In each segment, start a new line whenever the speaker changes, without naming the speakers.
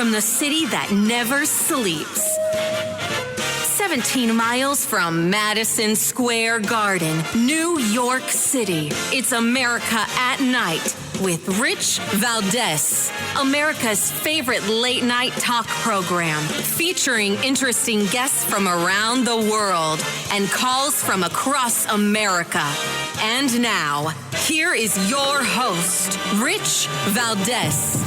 from the city that never sleeps. 17 miles from Madison Square Garden, New York City. It's America at Night with Rich Valdez, America's favorite late-night talk program, featuring interesting guests from around the world and calls from across America. And now, here is your host, Rich Valdez.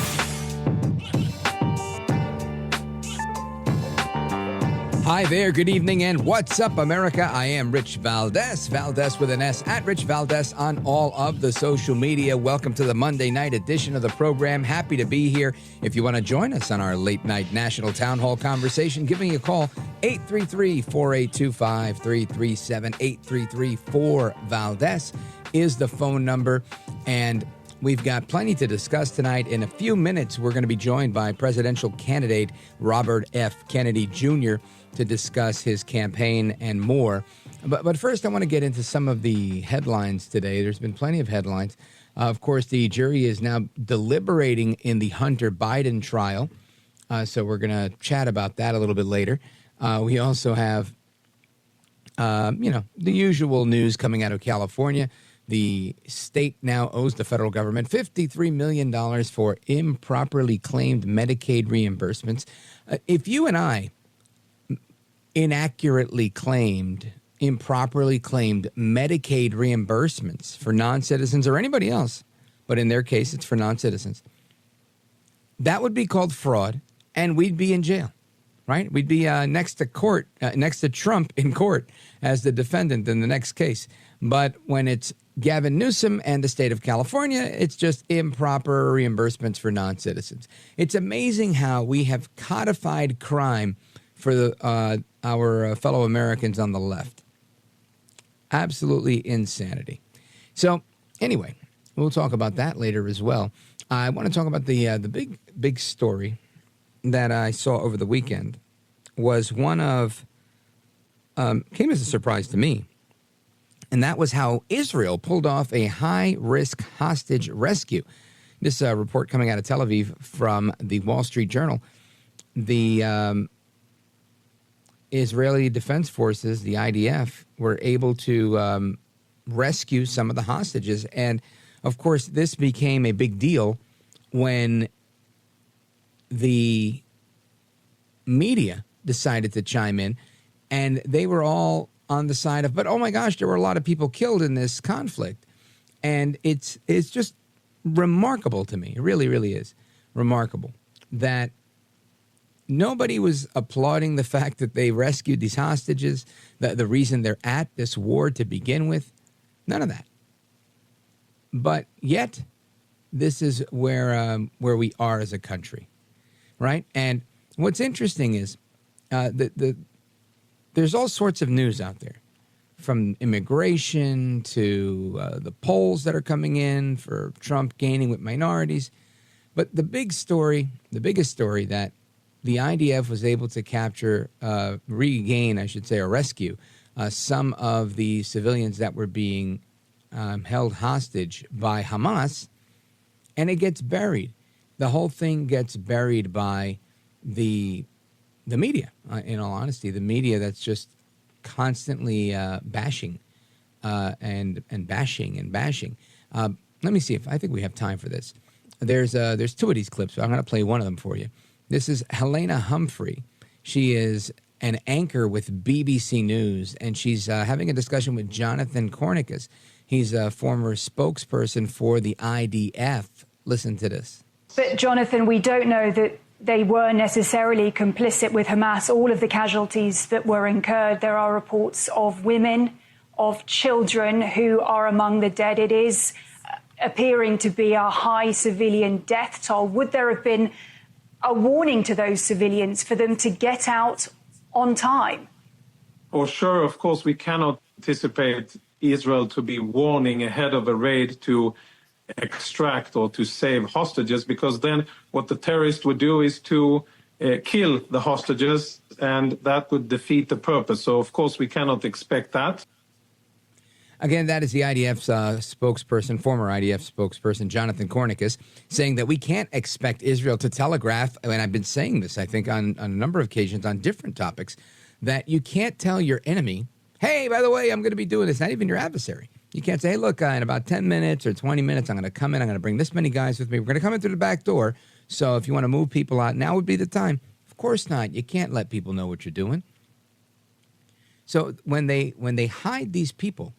Hi there, good evening, and what's up, America? I am Rich Valdez, Valdez with an S, at Rich Valdez on all of the social media. Welcome to the Monday night edition of the program. Happy to be here. If you want to join us on our late night national town hall conversation, give me a call, 833-4825-337, 833-4-VALDEZ is the phone number, and we've got plenty to discuss tonight. In a few minutes, we're going to be joined by presidential candidate Robert F. Kennedy Jr. to discuss his campaign and more. But first, I want to get into some of the headlines today. There's been plenty of headlines. Of course, the jury is now deliberating in the Hunter Biden trial. So we're going to chat about that a little bit later. We also have, the usual news coming out of California. The state now owes the federal government $53 million for improperly claimed Medicaid reimbursements. If you and I improperly claimed Medicaid reimbursements for non-citizens or anybody else, but in their case, it's for non-citizens, that would be called fraud, and we'd be in jail, right? We'd be next to Trump in court as the defendant in the next case. But when it's Gavin Newsom and the state of California, it's just improper reimbursements for non-citizens. It's amazing how we have codified crime for our fellow Americans on the left. Absolutely insanity. So anyway, we'll talk about that later as well. I want to talk about the big story that I saw over the weekend. Was one of came as a surprise to me. And that was how Israel pulled off a high-risk hostage rescue. This report coming out of Tel Aviv from the Wall Street Journal. The Israeli Defense Forces, the IDF, were able to rescue some of the hostages. And, of course, this became a big deal when the media decided to chime in. And they were all on the side of, but oh my gosh, there were a lot of people killed in this conflict. And it's just remarkable to me. It really, really is remarkable that nobody was applauding the fact that they rescued these hostages, the reason they're at this war to begin with. None of that. But yet, this is where we are as a country, right? And what's interesting is there's all sorts of news out there, from immigration to the polls that are coming in for Trump gaining with minorities. But the biggest story that the IDF was able to capture, regain, I should say, or rescue some of the civilians that were being held hostage by Hamas, and it gets buried. The whole thing gets buried by the media, in all honesty, the media that's just constantly bashing and bashing. Let me see if I think we have time for this. There's two of these clips. So I'm going to play one of them for you. This is Helena Humphrey. She is an anchor with BBC News, and she's having a discussion with Jonathan Cornicus. He's a former spokesperson for the IDF. Listen to this.
But, Jonathan, we don't know that they were necessarily complicit with Hamas. All of the casualties that were incurred, there are reports of women, of children who are among the dead. It is appearing to be a high civilian death toll. Would there have been a warning to those civilians for them to get out on time?
Oh, sure. Of course, we cannot anticipate Israel to be warning ahead of a raid to extract or to save hostages, because then what the terrorists would do is to kill the hostages, and that would defeat the purpose. So, of course, we cannot expect that.
Again, that is the IDF's spokesperson, former IDF spokesperson, Jonathan Cornicus, saying that we can't expect Israel to telegraph, and I've been saying this, I think, on a number of occasions on different topics, that you can't tell your enemy, hey, by the way, I'm going to be doing this, not even your adversary. You can't say, hey, look, in about 10 minutes or 20 minutes, I'm going to come in, I'm going to bring this many guys with me. We're going to come in through the back door, so if you want to move people out, now would be the time. Of course not. You can't let people know what you're doing. So when they hide these people,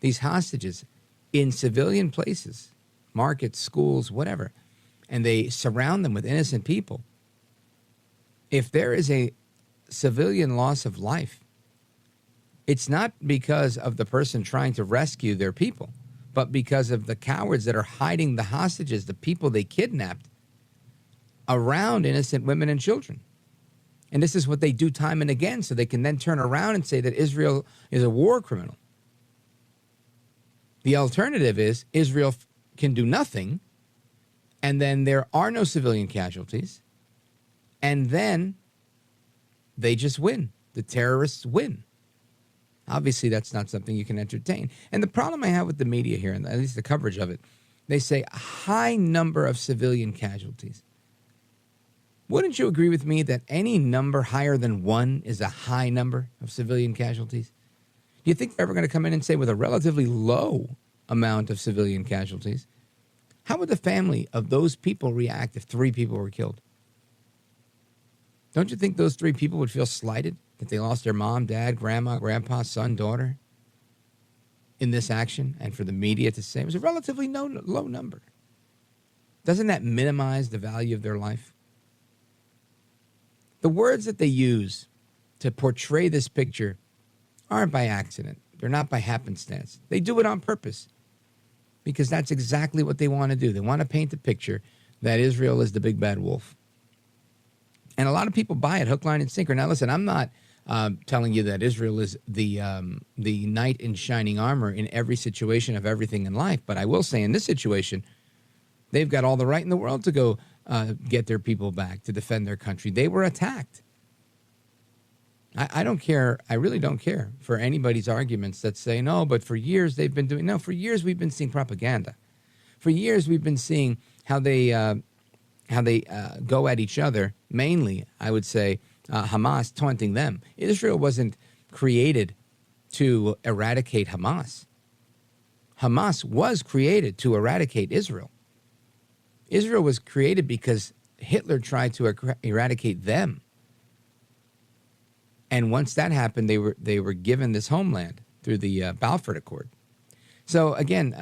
these hostages, in civilian places, markets, schools, whatever, and they surround them with innocent people, if there is a civilian loss of life, it's not because of the person trying to rescue their people, but because of the cowards that are hiding the hostages, the people they kidnapped, around innocent women and children. And this is what they do time and again, so they can then turn around and say that Israel is a war criminal. The alternative is Israel can do nothing, and then there are no civilian casualties, and then they just win. The terrorists win. Obviously, that's not something you can entertain. And the problem I have with the media here, and at least the coverage of it, they say a high number of civilian casualties. Wouldn't you agree with me that any number higher than 1 is a high number of civilian casualties? Do you think they're ever going to come in and say with a relatively low amount of civilian casualties, how would the family of those people react if 3 people were killed? Don't you think those 3 people would feel slighted that they lost their mom, dad, grandma, grandpa, son, daughter in this action? And for the media to say it was a relatively low number. Doesn't that minimize the value of their life? The words that they use to portray this picture aren't by accident. They're not by happenstance. They do it on purpose because that's exactly what they want to do. They want to paint a picture that Israel is the big bad wolf. And a lot of people buy it hook, line, and sinker. Now, listen, I'm not telling you that Israel is the knight in shining armor in every situation of everything in life. But I will say in this situation, they've got all the right in the world to go get their people back, to defend their country. They were attacked. I don't care. I really don't care for anybody's arguments that say, no, but for years they've been doing. No, for years we've been seeing propaganda. For years we've been seeing how they go at each other, mainly, I would say, Hamas taunting them. Israel wasn't created to eradicate Hamas. Hamas was created to eradicate Israel. Israel was created because Hitler tried to eradicate them. And once that happened, they were given this homeland through the Balfour Accord. So again,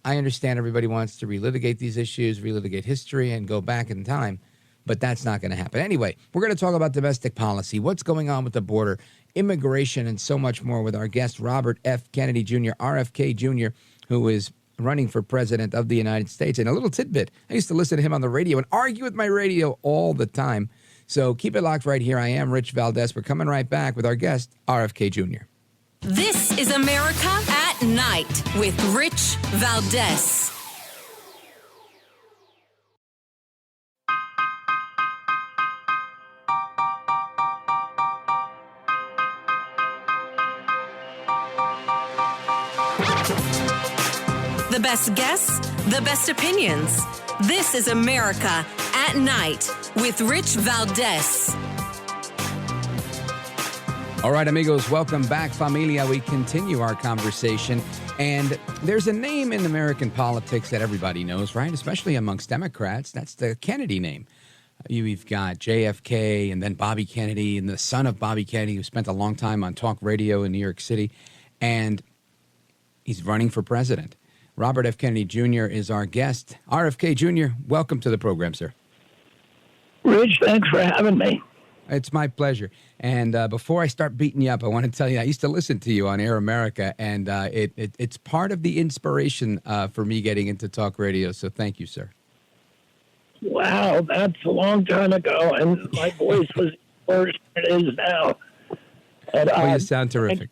I understand everybody wants to relitigate these issues, relitigate history, and go back in time, but that's not going to happen. Anyway, we're going to talk about domestic policy, what's going on with the border, immigration, and so much more with our guest, Robert F. Kennedy Jr., RFK Jr., who is running for president of the United States. And a little tidbit, I used to listen to him on the radio and argue with my radio all the time. So keep it locked right here. I am Rich Valdez. We're coming right back with our guest, RFK Jr.
This is America at Night with Rich Valdez. The best guests, the best opinions. This is America at Night with Rich Valdez.
All right, amigos, welcome back, familia. We continue our conversation. And there's a name in American politics that everybody knows, right? Especially amongst Democrats. That's the Kennedy name. You've got JFK and then Bobby Kennedy and the son of Bobby Kennedy, who spent a long time on talk radio in New York City. And he's running for president. Robert F. Kennedy Jr. is our guest. RFK Jr., welcome to the program, sir.
Rich, thanks for having me.
It's my pleasure. And before I start beating you up, I want to tell you, I used to listen to you on Air America, and it's part of the inspiration for me getting into talk radio. So thank you, sir.
Wow, that's a long time ago, and my voice was worse than it is now. But,
well, you sound terrific.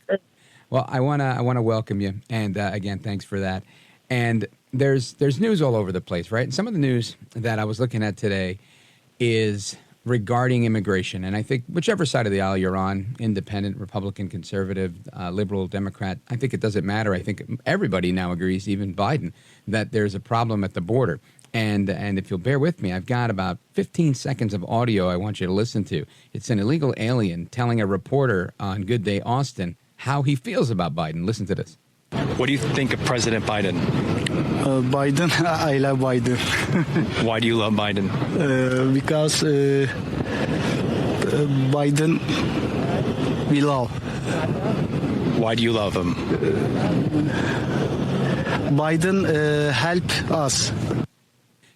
Well, I want to welcome you, and again, thanks for that. And there's news all over the place, right? And some of the news that I was looking at today is regarding immigration. And I think whichever side of the aisle you're on, independent, Republican, conservative, liberal, Democrat, I think it doesn't matter. I think everybody now agrees, even Biden, that there's a problem at the border. And if you'll bear with me, I've got about 15 seconds of audio I want you to listen to. It's an illegal alien telling a reporter on Good Day Austin how he feels about Biden. Listen to this.
What do you think of President Biden?
Biden, I love Biden.
Why do you love Biden?
Because Biden we love.
Why do you love him?
Biden help us.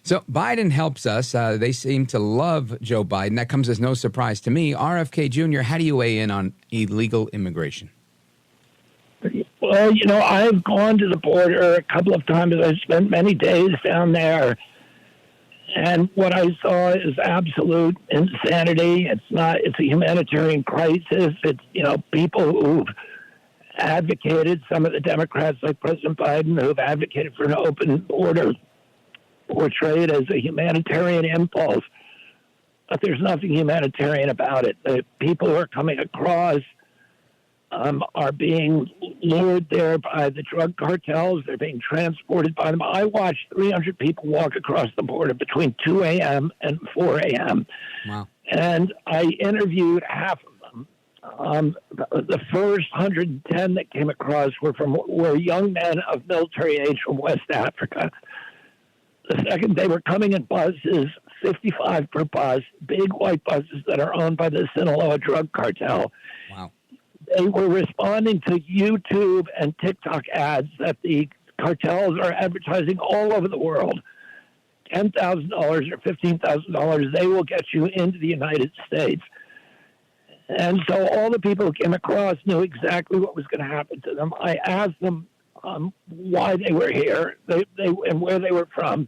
So Biden helps us. They seem to love Joe Biden. That comes as no surprise to me. RFK Jr., how do you weigh in on illegal immigration?
Well, I've gone to the border a couple of times. I've spent many days down there. And what I saw is absolute insanity. It's a humanitarian crisis. It's, people who've advocated, some of the Democrats like President Biden, who've advocated for an open border, portrayed as a humanitarian impulse. But there's nothing humanitarian about it. The people who are coming across are being lured there by the drug cartels. They're being transported by them. I watched 300 people walk across the border between 2 a.m. and 4 a.m.
Wow.
And I interviewed half of them. The first 110 that came across were young men of military age from West Africa. The second, they were coming in buses, 55 per bus, big white buses that are owned by the Sinaloa drug cartel.
Wow.
They were responding to YouTube and TikTok ads that the cartels are advertising all over the world. $10,000 or $15,000, they will get you into the United States. And so all the people who came across knew exactly what was going to happen to them. I asked them why they were here and where they were from.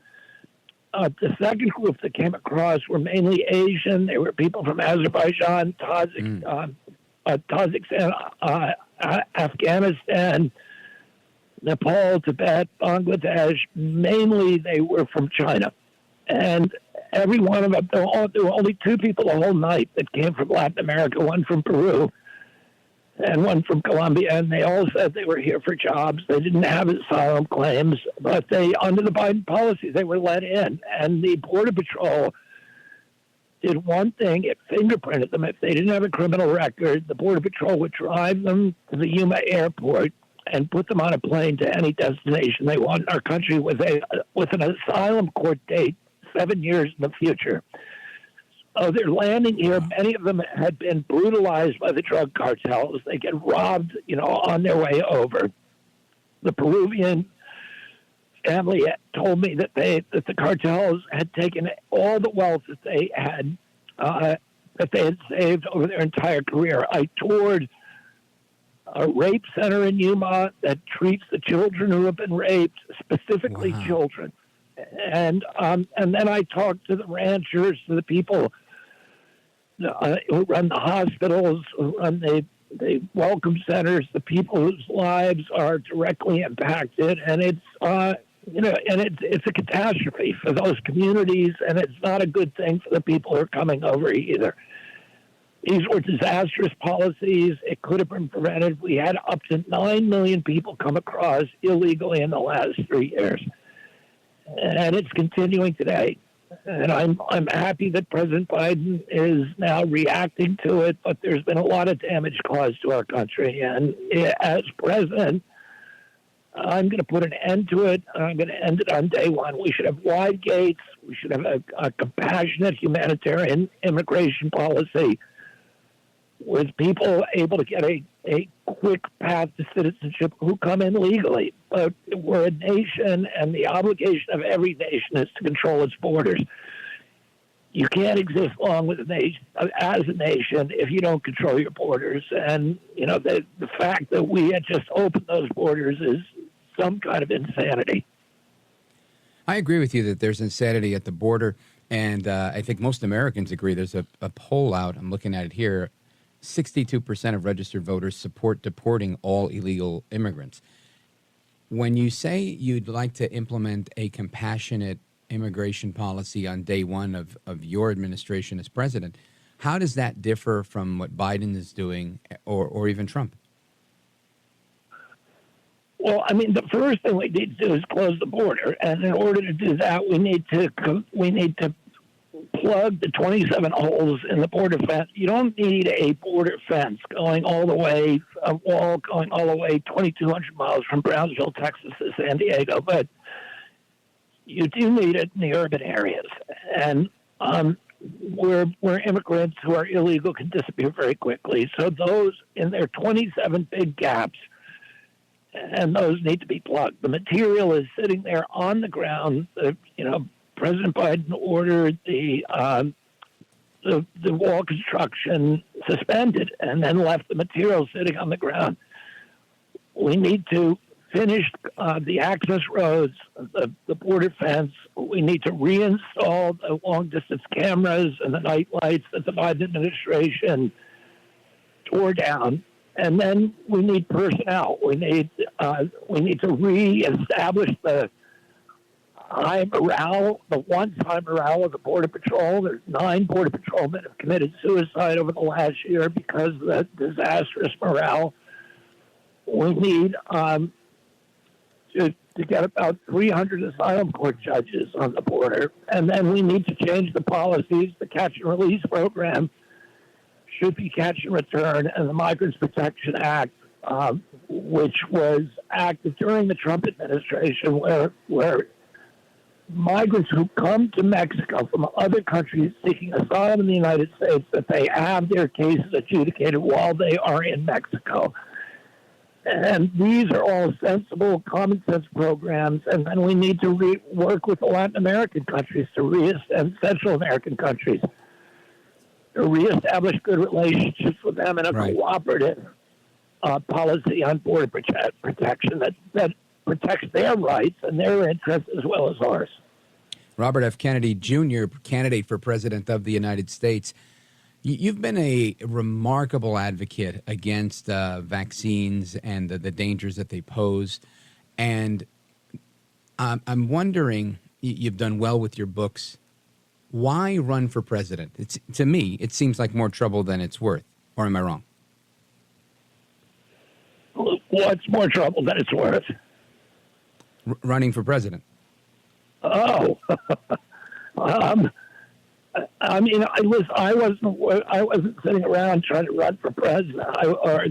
The second group that came across were mainly Asian. They were people from Azerbaijan, Tajikistan, Afghanistan, Nepal, Tibet, Bangladesh. Mainly they were from China. And every one of them, there were only two people the whole night that came from Latin America, one from Peru and one from Colombia. And they all said they were here for jobs. They didn't have asylum claims, but under the Biden policy, they were let in. And the Border Patrol did one thing: it fingerprinted them. If they didn't have a criminal record, the Border Patrol would drive them to the Yuma airport and put them on a plane to any destination they want in our country with an asylum court date 7 years in the future. So they're landing here. Many of them had been brutalized by the drug cartels. They get robbed, on their way over. The Peruvian family told me that the cartels had taken all the wealth that they had saved over their entire career. I toured a rape center in Yuma that treats the children who have been raped, specifically children. And then I talked to the ranchers, to the people who run the hospitals, who run the welcome centers, the people whose lives are directly impacted, and it's it's a catastrophe for those communities, and it's not a good thing for the people who are coming over either. These were disastrous policies. It could have been prevented. We had up to 9 million people come across illegally in the last 3 years, and it's continuing today. And I'm happy that President Biden is now reacting to it, but there's been a lot of damage caused to our country. And as president, I'm going to put an end to it. I'm going to end it on day one. We should have wide gates. We should have a compassionate humanitarian immigration policy with people able to get a quick path to citizenship who come in legally. But we're a nation, and the obligation of every nation is to control its borders. You can't exist long with a nation, as a nation, if you don't control your borders. And, the fact that we had just opened those borders is some kind of insanity.
I agree with you that there's insanity at the border, and I think most Americans agree. There's a poll out, I'm looking at it here, 62% of registered voters support deporting all illegal immigrants. When you say you'd like to implement a compassionate immigration policy on day one of your administration as president. How does that differ from what Biden is doing or even Trump?
Well, I mean, the first thing we need to do is close the border, and in order to do that, we need to plug the 27 holes in the border fence. You don't need a border fence going all the way, a wall going all the way 2,200 miles from Brownsville, Texas to San Diego, but you do need it in the urban areas. And where immigrants who are illegal can disappear very quickly. So those in their 27 big gaps, and those need to be plugged. The material is sitting there on the ground. President Biden ordered the wall construction suspended and then left the material sitting on the ground. We need to finish the access roads, the border fence. We need to reinstall the long-distance cameras and the night lights that the Biden administration tore down. And then we need personnel. We need to reestablish the high morale, the once-high morale of the Border Patrol. There's 9 Border Patrolmen have committed suicide over the last year because of the disastrous morale. We need to get about 300 asylum court judges on the border. And then we need to change the policies. The catch and release program should be catch and return, and the Migrants Protection Act, which was acted during the Trump administration, where migrants who come to Mexico from other countries seeking asylum in the United States, that they have their cases adjudicated while they are in Mexico. And these are all sensible, common sense programs. And then we need to work with the Latin American countries and Central American countries to reestablish good relationships with them in a cooperative policy on border protection that protects their rights and their interests as well as ours.
Robert F. Kennedy Jr., candidate for President of the United States. You've been a remarkable advocate against vaccines and the dangers that they pose. And I'm wondering, you've done well with your books. Why run for president? To me, it seems like more trouble than it's worth. Or am I wrong?
What's more trouble than it's worth?
Running for president.
Oh, I mean, I wasn't sitting around trying to run for president,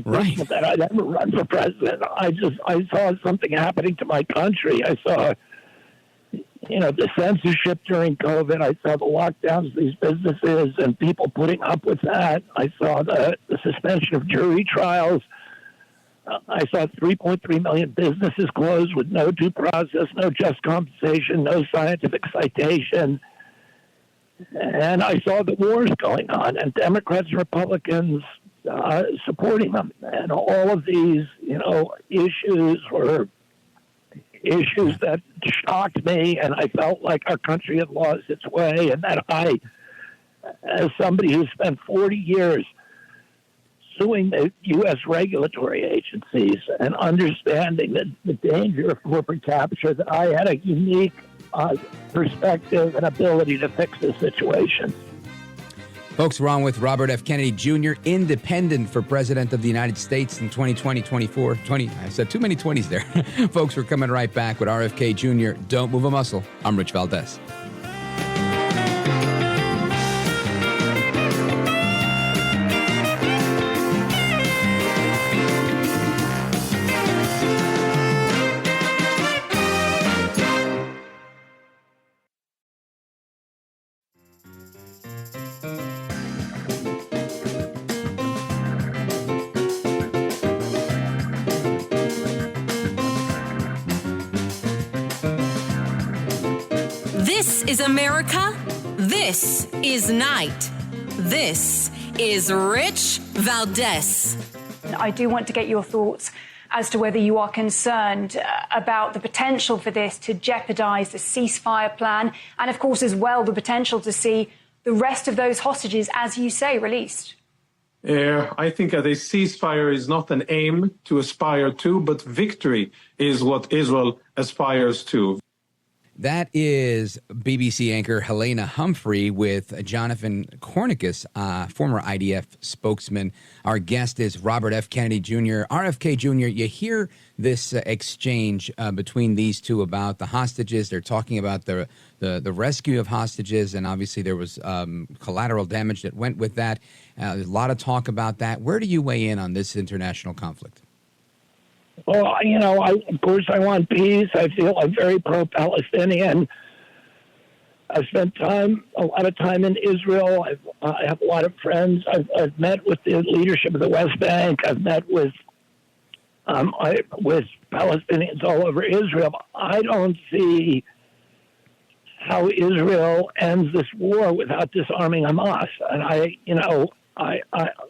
thinking that I'd ever run for president. I saw something happening to my country. I saw, the censorship during COVID. I saw the lockdowns of these businesses and people putting up with that. I saw the suspension of jury trials. I saw 3.3 million businesses closed with no due process, no just compensation, no scientific citation. And I saw the wars going on and Democrats and Republicans supporting them. And all of these, issues were issues that shocked me, and I felt like our country had lost its way, and that I, as somebody who spent 40 years suing the U.S. regulatory agencies and understanding the danger of corporate capture, that I had a unique perspective and ability to fix this situation.
Folks, we're on with Robert F. Kennedy Jr., independent for President of the United States in 2020, 24, 20. I said too many 20s there. Folks, we're coming right back with RFK Jr. Don't move a muscle. I'm Rich Valdez.
This is America. This is Night. This is Rich Valdez.
I do want to get your thoughts as to whether you are concerned about the potential for this to jeopardize the ceasefire plan and, of course, as well, the potential to see the rest of those hostages, as you say, released.
I think that a ceasefire is not an aim to aspire to, but victory is what Israel aspires to.
That is BBC anchor Helena Humphrey with Jonathan Cornicus, former IDF spokesman. Our guest is Robert F. Kennedy Jr. RFK Jr., you hear this exchange between these two about the hostages. They're talking about the rescue of hostages, and obviously there was collateral damage that went with that. There's a lot of talk about that. Where do you weigh in on this international conflict?
Well, of course I want peace. I feel I'm very pro-Palestinian. I've spent a lot of time in Israel. I have a lot of friends. I've met with the leadership of the West Bank. I've met with Palestinians all over Israel. I don't see how Israel ends this war without disarming Hamas. And I,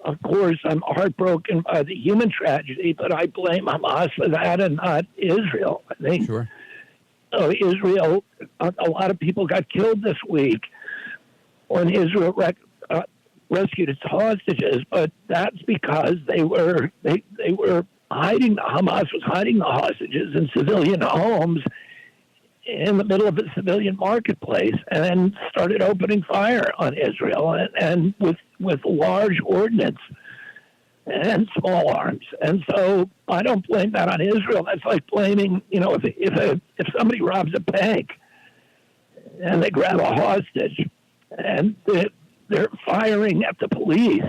of course, I'm heartbroken by the human tragedy, but I blame Hamas for that and not Israel. I think Israel, a lot of people got killed this week when Israel rescued its hostages, but that's because they were hiding. Hamas was hiding the hostages in civilian homes in the middle of a civilian marketplace, and then started opening fire on Israel and with large ordnance and small arms. And so I don't blame that on Israel. That's like blaming, if somebody robs a bank and they grab a hostage and they're firing at the police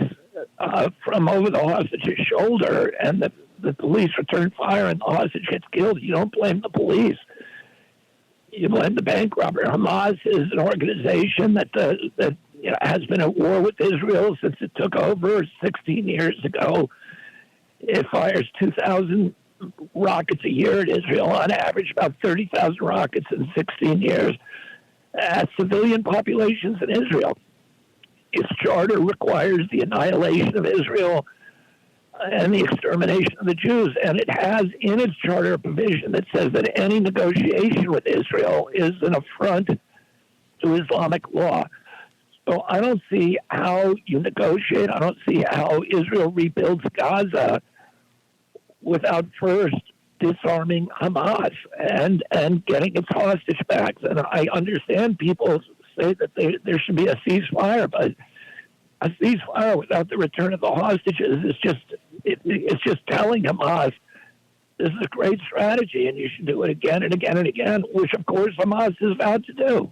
from over the hostage's shoulder, and the police return fire and the hostage gets killed, you don't blame the police. You blame the bank robber. Hamas is an organization that has been at war with Israel since it took over 16 years ago. It fires 2,000 rockets a year at Israel, on average about 30,000 rockets in 16 years, at civilian populations in Israel. Its charter requires the annihilation of Israel and the extermination of the Jews. And it has in its charter a provision that says that any negotiation with Israel is an affront to Islamic law. So I don't see how you negotiate. I don't see how Israel rebuilds Gaza without first disarming Hamas and getting its hostage back. And I understand people say that there should be a ceasefire, but a ceasefire without the return of the hostages is it's just telling Hamas this is a great strategy and you should do it again and again and again, which of course Hamas is vowed to do.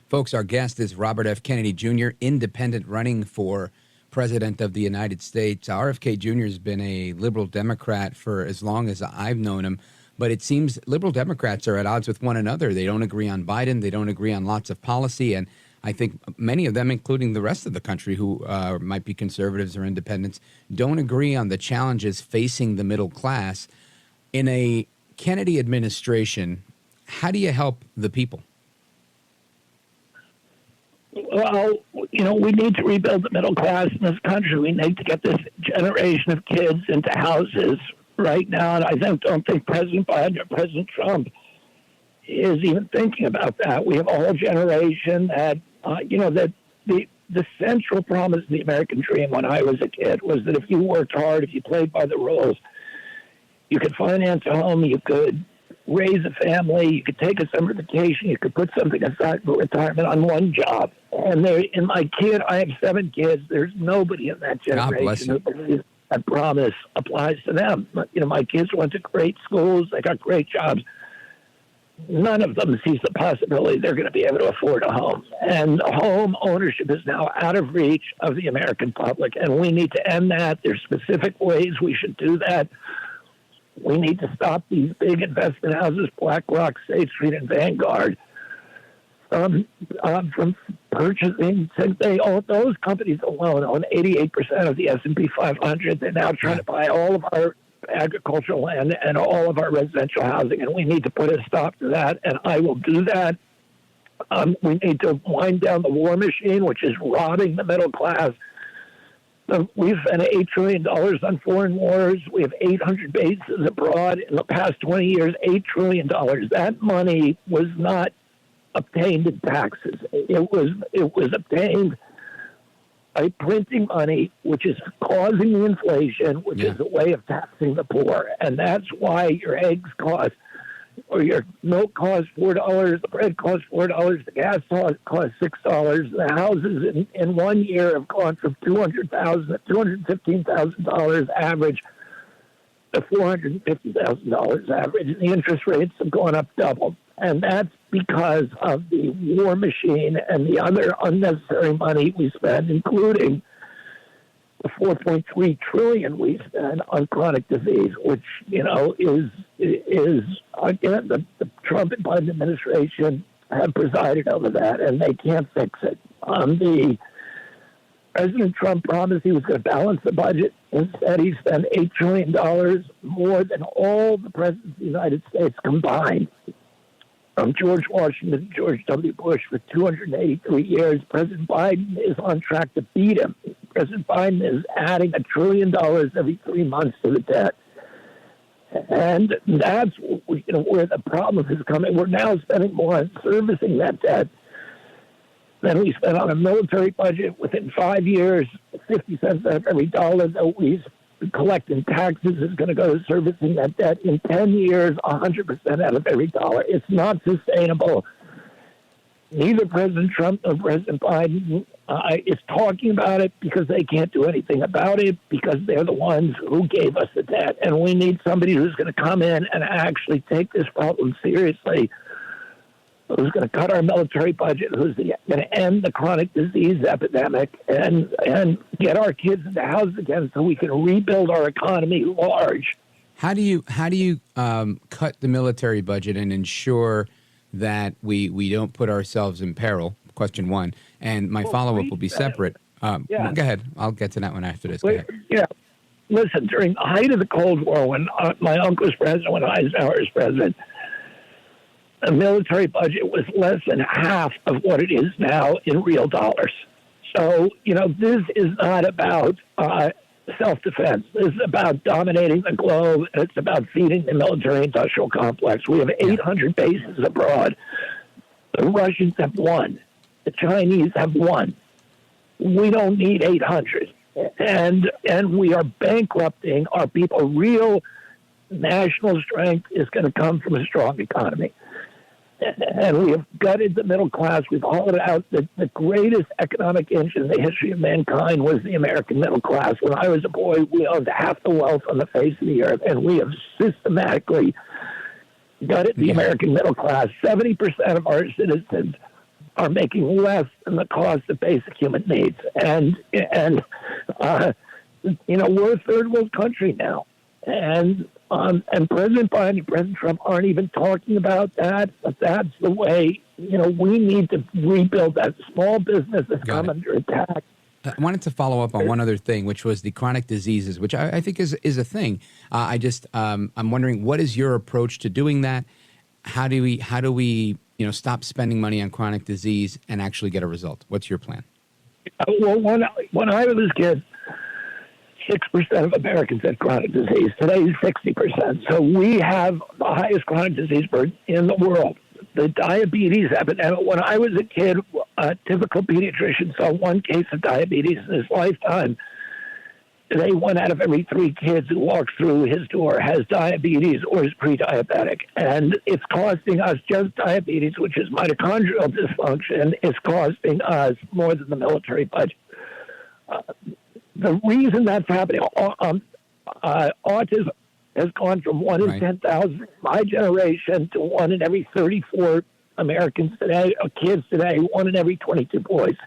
Folks, our guest is Robert F. Kennedy Jr., independent, running for President of the United States. RFK Jr. has been a liberal Democrat for as long as I've known him, but it seems liberal Democrats are at odds with one another. They don't agree on Biden. They don't agree on lots of policy, and I think many of them, including the rest of the country who might be conservatives or independents, don't agree on the challenges facing the middle class. In a Kennedy administration, how do you help the people?
Well, we need to rebuild the middle class in this country. We need to get this generation of kids into houses right now. And I don't think President Biden or President Trump is even thinking about that. We have a whole generation that, that the central promise of the American dream when I was a kid was that if you worked hard, if you played by the rules, you could finance a home, you could raise a family, you could take a summer vacation, you could put something aside for retirement on one job. And in my kid, I have 7 kids. There's nobody in that generation who believes that promise applies to them. My kids went to great schools. They got great jobs. None of them sees the possibility they're going to be able to afford a home. And home ownership is now out of reach of the American public, and we need to end that. There's specific ways we should do that. We need to stop these big investment houses, BlackRock, State Street, and Vanguard, from purchasing. Since those companies alone own 88% of the S&P 500, they're now trying to buy all of our agricultural land and all of our residential housing, and we need to put a stop to that, and I will do that. We need to wind down the war machine, which is robbing the middle class. We've spent $8 trillion on foreign wars. We have 800 bases abroad. In the past 20 years, $8 trillion. That money was not obtained in taxes. It was obtained by printing money, which is causing the inflation, which is a way of taxing the poor. And that's why your eggs cost or your milk costs $4, the bread costs $4, the gas costs $6. The houses in 1 year have gone from $200,000 to $215,000 average to $450,000 average, and the interest rates have gone up double. And that's because of the war machine and the other unnecessary money we spend, including the $4.3 trillion we spend on chronic disease, which, is again, the Trump and Biden administration have presided over that, and they can't fix it. President Trump promised he was going to balance the budget. Instead, he spent $8 trillion, more than all the presidents of the United States combined. From George Washington to George W. Bush for 283 years. President Biden is on track to beat him. President Biden is adding $1 trillion every 3 months to the debt. And that's where the problem is coming. We're now spending more on servicing that debt than we spent on a military budget. Within 5 years, 50 cents out of every dollar that we collect in taxes is going to go to servicing that debt. In 10 years, 100% out of every dollar. It's not sustainable. Neither President Trump nor President Biden is talking about it because they can't do anything about it, because they're the ones who gave us the debt. And we need somebody who's going to come in and actually take this problem seriously, who's going to cut our military budget, who's going to end the chronic disease epidemic and get our kids into houses again so we can rebuild our economy large.
How do you cut the military budget and ensure that we don't put ourselves in peril? Question one. And my follow-up will be separate. Go ahead. I'll get to that one after this. Go ahead.
Yeah. Listen, during the height of the Cold War, when my uncle was president, when Eisenhower was president, the military budget was less than half of what it is now in real dollars. So, this is not about self-defense. This is about dominating the globe, and it's about feeding the military-industrial complex. We have 800 bases abroad. The Russians have one. The Chinese have one. We don't need 800. And we are bankrupting our people. Real national strength is going to come from a strong economy. And we have gutted the middle class. We've hollowed out the greatest economic engine in the history of mankind was the American middle class. When I was a boy, we owned half the wealth on the face of the earth, and we have systematically gutted the American middle class. 70% of our citizens are making less than the cost of basic human needs. And we're a third world country now. And President Biden and President Trump aren't even talking about that, but that's the way, we need to rebuild that small business that's come under attack.
I wanted to follow up on one other thing, which was the chronic diseases, which I think is a thing. I'm wondering, what is your approach to doing that? How do we stop spending money on chronic disease and actually get a result? What's your plan?
Well, when I was a kid, 6% of Americans had chronic disease. Today is 60%. So we have the highest chronic disease burden in the world. The diabetes epidemic. When I was a kid, a typical pediatrician saw one case of diabetes in his lifetime. Today, 1 out of every 3 kids who walks through his door has diabetes or is pre-diabetic. And it's costing us just diabetes, which is mitochondrial dysfunction. It's costing us more than the military budget. The reason that's happening, autism has gone from 1 in 10,000 my generation to 1 in every 34 Americans today, kids today, 1 in every 22 boys.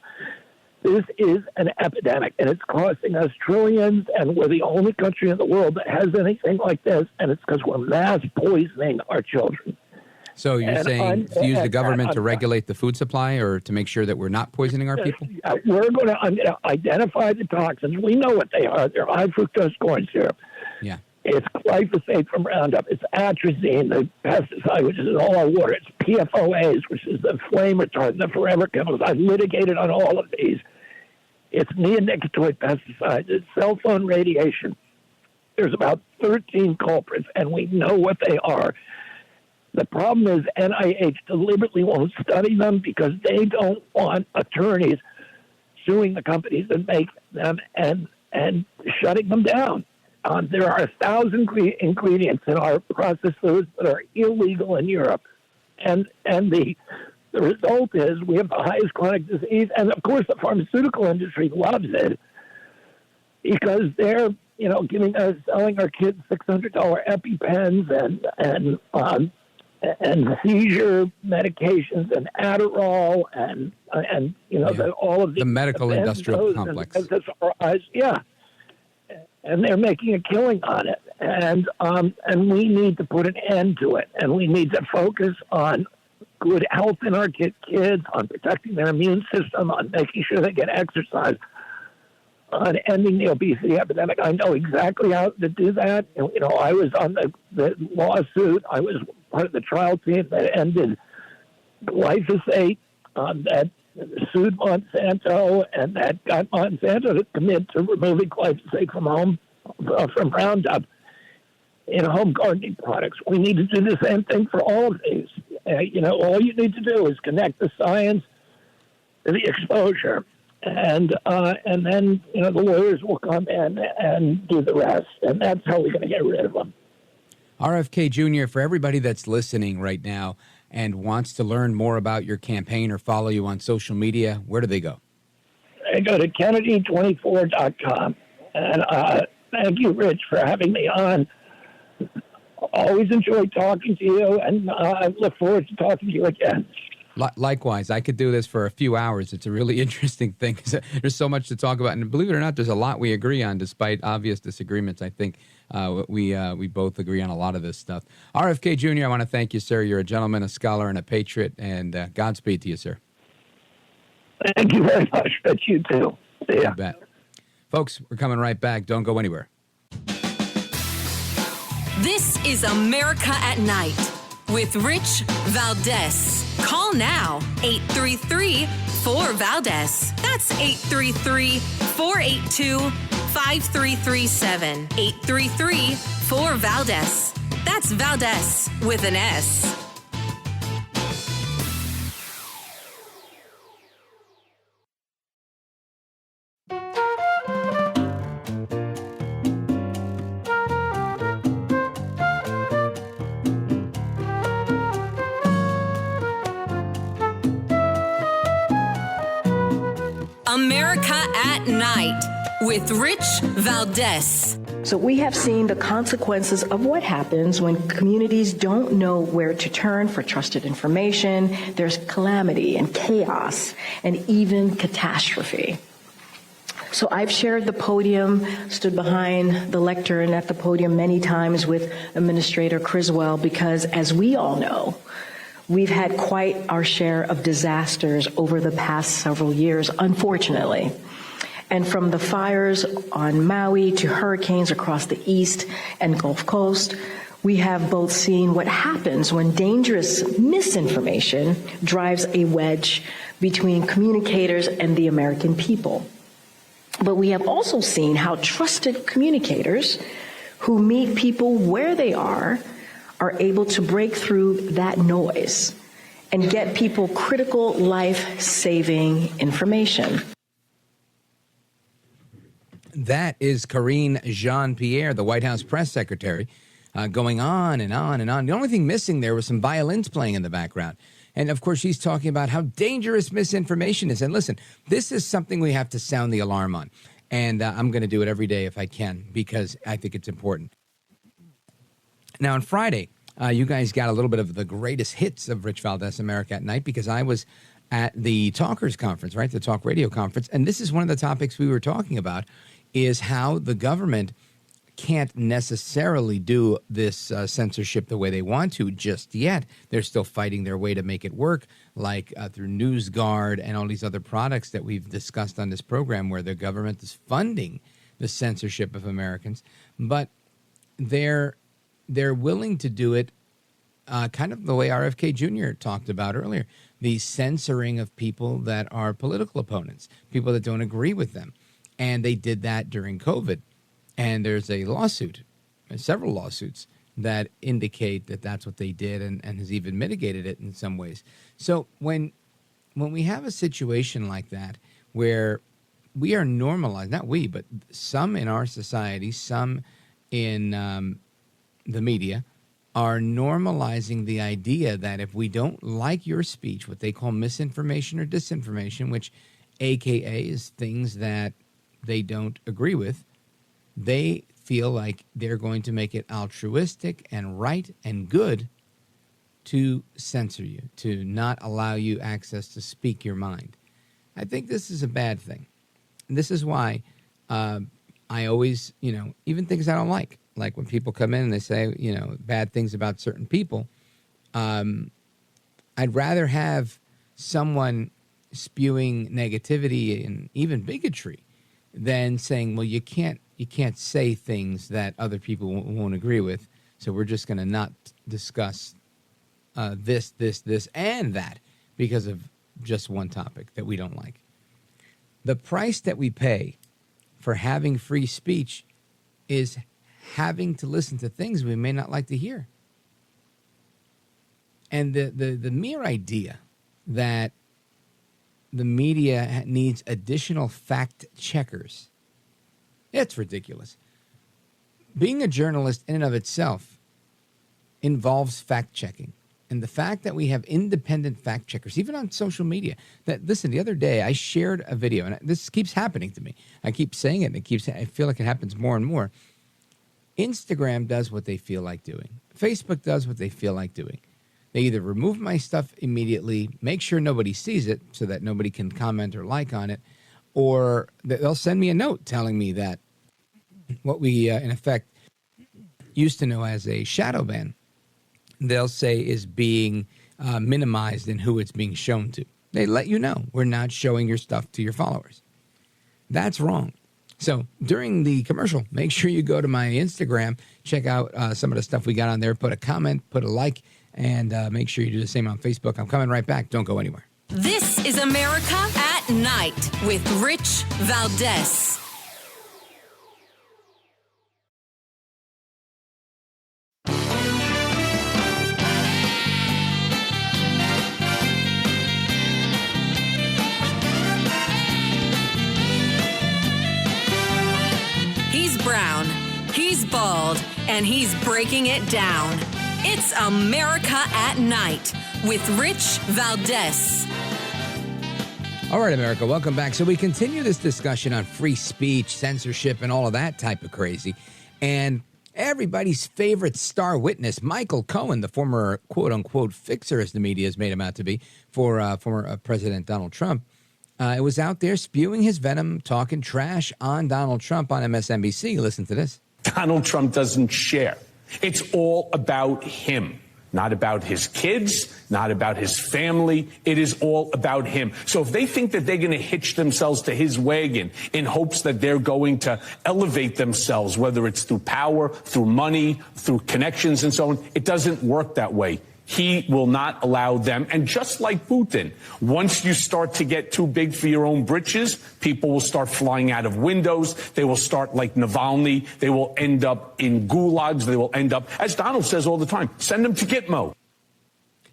This is an epidemic, and it's costing us trillions, and we're the only country in the world that has anything like this, and it's because we're mass poisoning our children.
So you're saying to use the government to regulate the food supply or to make sure that we're not poisoning our people?
I'm going to identify the toxins. We know what they are. They're high fructose corn syrup.
Yeah.
It's glyphosate from Roundup. It's atrazine, the pesticide, which is in all our water. It's PFOAs, which is the flame retardant, the forever chemicals. I've litigated on all of these. It's neonicotinoid pesticides. It's cell phone radiation. There's about 13 culprits, and we know what they are. The problem is NIH deliberately won't study them because they don't want attorneys suing the companies that make them and shutting them down. There are 1,000 ingredients in our processed foods that are illegal in Europe. And the result is we have the highest chronic disease. And, of course, the pharmaceutical industry loves it because they're, selling our kids $600 EpiPens and seizure medications and Adderall and all of
the medical industrial complex.
And they're making a killing on it, and we need to put an end to it, and we need to focus on good health in our kids, on protecting their immune system, on making sure they get exercise, on ending the obesity epidemic. I know exactly how to do that. I was on the lawsuit. I was part of the trial team that ended glyphosate, that sued Monsanto, and that got Monsanto to commit to removing glyphosate from Roundup in home gardening products. We need to do the same thing for all of these. All you need to do is connect the science to the exposure. And then, the lawyers will come in and do the rest. And that's how we're going to get rid of them.
RFK Jr., for everybody that's listening right now and wants to learn more about your campaign or follow you on social media, where do they go?
They go to Kennedy24.com. And thank you, Rich, for having me on. Always enjoy talking to you, and I look forward to talking to you again.
Likewise, I could do this for a few hours. It's a really interesting thing because there's so much to talk about. And believe it or not, there's a lot we agree on despite obvious disagreements. I think we both agree on a lot of this stuff. RFK Jr., I want to thank you, sir. You're a gentleman, a scholar, and a patriot. And Godspeed to you, sir.
Thank you very much. But you too. See ya.
You bet. Folks, we're coming right back. Don't go anywhere.
This is America at Night with Rich Valdez. Call now, 833-4-VALDEZ. That's 833-482-5337. 833-4-VALDEZ. That's Valdez with an S. America at Night with Rich Valdez.
So we have seen the consequences of what happens when communities don't know where to turn for trusted information. There's calamity and chaos and even catastrophe. So I've shared the podium, stood behind the lectern at the podium many times with Administrator Criswell because, as we all know, we've had quite our share of disasters over the past several years, unfortunately. And from the fires on Maui to hurricanes across the East and Gulf Coast, we have both seen what happens when dangerous misinformation drives a wedge between communicators and the American people. But we have also seen how trusted communicators who meet people where they are able to break through that noise and get people critical life-saving information.
That is Karine Jean-Pierre, the White House press secretary, going on and on and on. The only thing missing there was some violins playing in the background. And, of course, she's talking about how dangerous misinformation is. And listen, this is something we have to sound the alarm on. And I'm going to do it every day if I can because I think it's important. Now, on Friday, you guys got a little bit of the greatest hits of Rich Valdez America at Night because I was at the Talkers Conference, right, the Talk Radio Conference. And this is one of the topics we were talking about is how the government can't necessarily do this censorship the way they want to just yet. They're still fighting their way to make it work, like through NewsGuard and all these other products that we've discussed on this program where the government is funding the censorship of Americans. But they're willing to do it kind of the way RFK Jr. talked about earlier, the censoring of people that are political opponents, people that don't agree with them. And they did that during COVID. And there's a lawsuit, several lawsuits, that indicate that that's what they did and has even mitigated it in some ways. So when we have a situation like that where we are normalized, not we, but some in our society, some in the media are normalizing the idea that if we don't like your speech, what they call misinformation or disinformation, which AKA is things that they don't agree with, they feel like they're going to make it altruistic and right and good to censor you, to not allow you access to speak your mind. I think this is a bad thing. And this is why I always, even things I don't like when people come in and they say, bad things about certain people, I'd rather have someone spewing negativity and even bigotry than saying, well, you can't say things that other people won't agree with, so we're just going to not discuss this, and that because of just one topic that we don't like. The price that we pay for having free speech is having to listen to things we may not like to hear. And the mere idea that the media needs additional fact checkers, it's ridiculous. Being a journalist in and of itself involves fact checking. And the fact that we have independent fact checkers, even on social media, that, listen, the other day I shared a video, and this keeps happening to me. I keep saying it, and I feel like it happens more and more. Instagram does what they feel like doing. Facebook does what they feel like doing. They either remove my stuff immediately, make sure nobody sees it so that nobody can comment or like on it, or they'll send me a note telling me that what we, in effect, used to know as a shadow ban, they'll say is being minimized in who it's being shown to. They let you know we're not showing your stuff to your followers. That's wrong. So during the commercial, make sure you go to my Instagram, check out some of the stuff we got on there, put a comment, put a like, and make sure you do the same on Facebook. I'm coming right back. Don't go anywhere.
This is America at Night with Rich Valdez. Brown, he's bald, and he's breaking it down. It's America at Night with Rich Valdez.
All right, America, welcome back. So we continue this discussion on free speech, censorship, and all of that type of crazy. And everybody's favorite star witness, Michael Cohen, the former quote-unquote fixer, as the media has made him out to be, for former President Donald Trump, it was out there spewing his venom, talking trash on Donald Trump on MSNBC. Listen to this.
Donald Trump doesn't share. It's all about him, not about his kids, not about his family. It is all about him. So if they think that they're going to hitch themselves to his wagon in hopes that they're going to elevate themselves, whether it's through power, through money, through connections and so on, it doesn't work that way. He will not allow them. And just like Putin, once you start to get too big for your own britches, people will start flying out of windows. They will start like Navalny. They will end up in gulags. They will end up, as Donald says all the time, send them to Gitmo.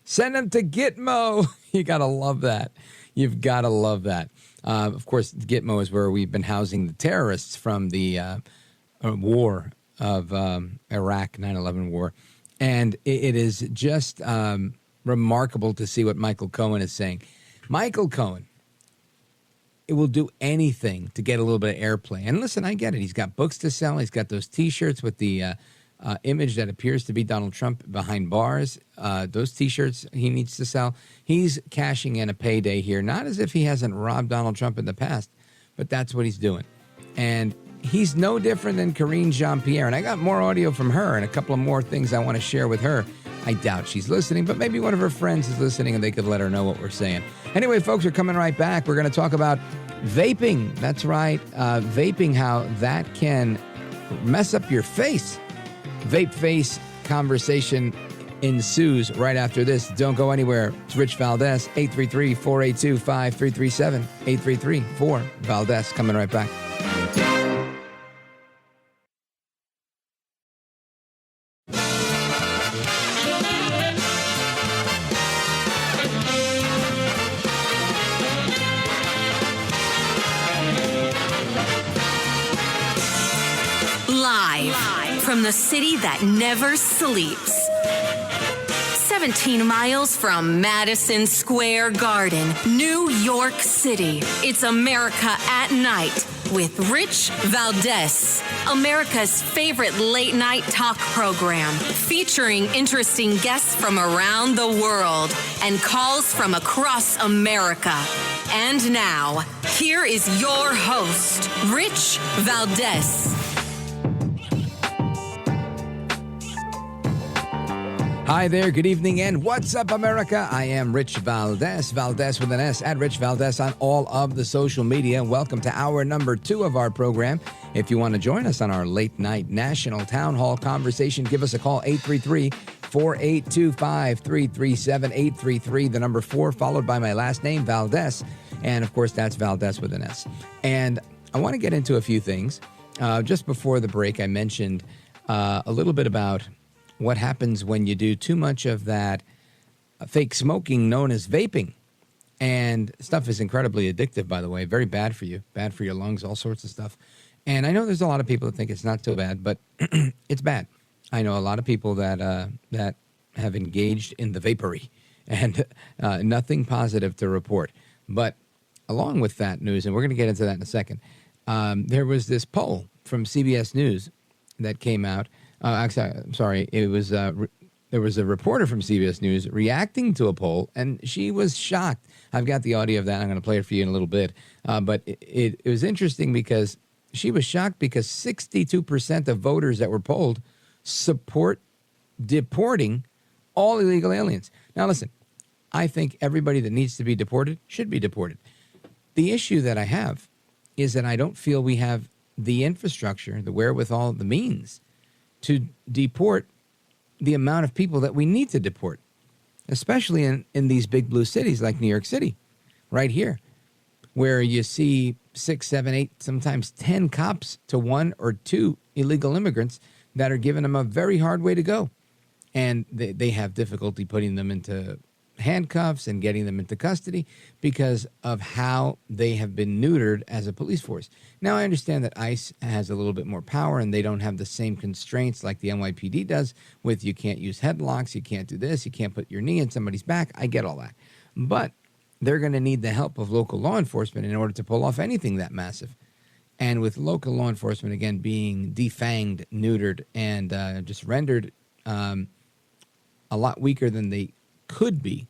Send them to Gitmo. You got to love that. You've got to love that. Of course, Gitmo is where we've been housing the terrorists from the war of Iraq, 9/11 war. And it is just remarkable to see what Michael Cohen is saying. Michael Cohen, it will do anything to get a little bit of airplay. And listen, I get it. He's got books to sell. He's got those T-shirts with the image that appears to be Donald Trump behind bars. Those T-shirts he needs to sell. He's cashing in a payday here, not as if he hasn't robbed Donald Trump in the past, but that's what he's doing. And he's no different than Karine Jean-Pierre. And I got more audio from her and a couple of more things I want to share with her. I doubt she's listening, but maybe one of her friends is listening and they could let her know what we're saying. Anyway, folks, we're coming right back. We're going to talk about vaping. That's right. Vaping, how that can mess up your face. Vape face conversation ensues right after this. Don't go anywhere. It's Rich Valdez, 833-482-5337, 833-4-VALDEZ. Coming right back.
from the city that never sleeps. 17 miles from Madison Square Garden, New York City. It's America at Night with Rich Valdez, America's favorite late night talk program, featuring interesting guests from around the world and calls from across America. And now, here is your host, Rich Valdez.
Hi there, good evening, and what's up, America? I am Rich Valdez, Valdez with an S, at Rich Valdez on all of the social media. Welcome to hour number 2 of our program. If you want to join us on our late night national town hall conversation, give us a call, 833-4825-337-833, the number 4, followed by my last name, Valdez. And of course, that's Valdez with an S. And I want to get into a few things. Just before the break, I mentioned a little bit about what happens when you do too much of that fake smoking known as vaping. And stuff is incredibly addictive, by the way, very bad for you, bad for your lungs, all sorts of stuff. And I know there's a lot of people that think it's not so bad, but it's bad. I know a lot of people that that have engaged in the vapory and nothing positive to report. But along with that news, and we're going to get into that in a second, there was this poll from CBS News that came out. Actually, I'm sorry. It was there was a reporter from CBS News reacting to a poll, and she was shocked. I've got the audio of that. I'm going to play it for you in a little bit. But it was interesting because she was shocked because 62% of voters that were polled support deporting all illegal aliens. Now, listen, I think everybody that needs to be deported should be deported. The issue that I have is that I don't feel we have the infrastructure, the wherewithal, the means to deport the amount of people that we need to deport, especially in these big blue cities like New York City, right here, where you see 6, 7, 8, sometimes 10 cops to 1 or 2 illegal immigrants that are giving them a very hard way to go. And they have difficulty putting them into handcuffs and getting them into custody because of how they have been neutered as a police force. Now, I understand that ICE has a little bit more power and they don't have the same constraints like the NYPD does with you can't use headlocks, you can't do this, you can't put your knee in somebody's back. I get all that. But they're going to need the help of local law enforcement in order to pull off anything that massive. And with local law enforcement, again, being defanged, neutered, and just rendered a lot weaker than they could be,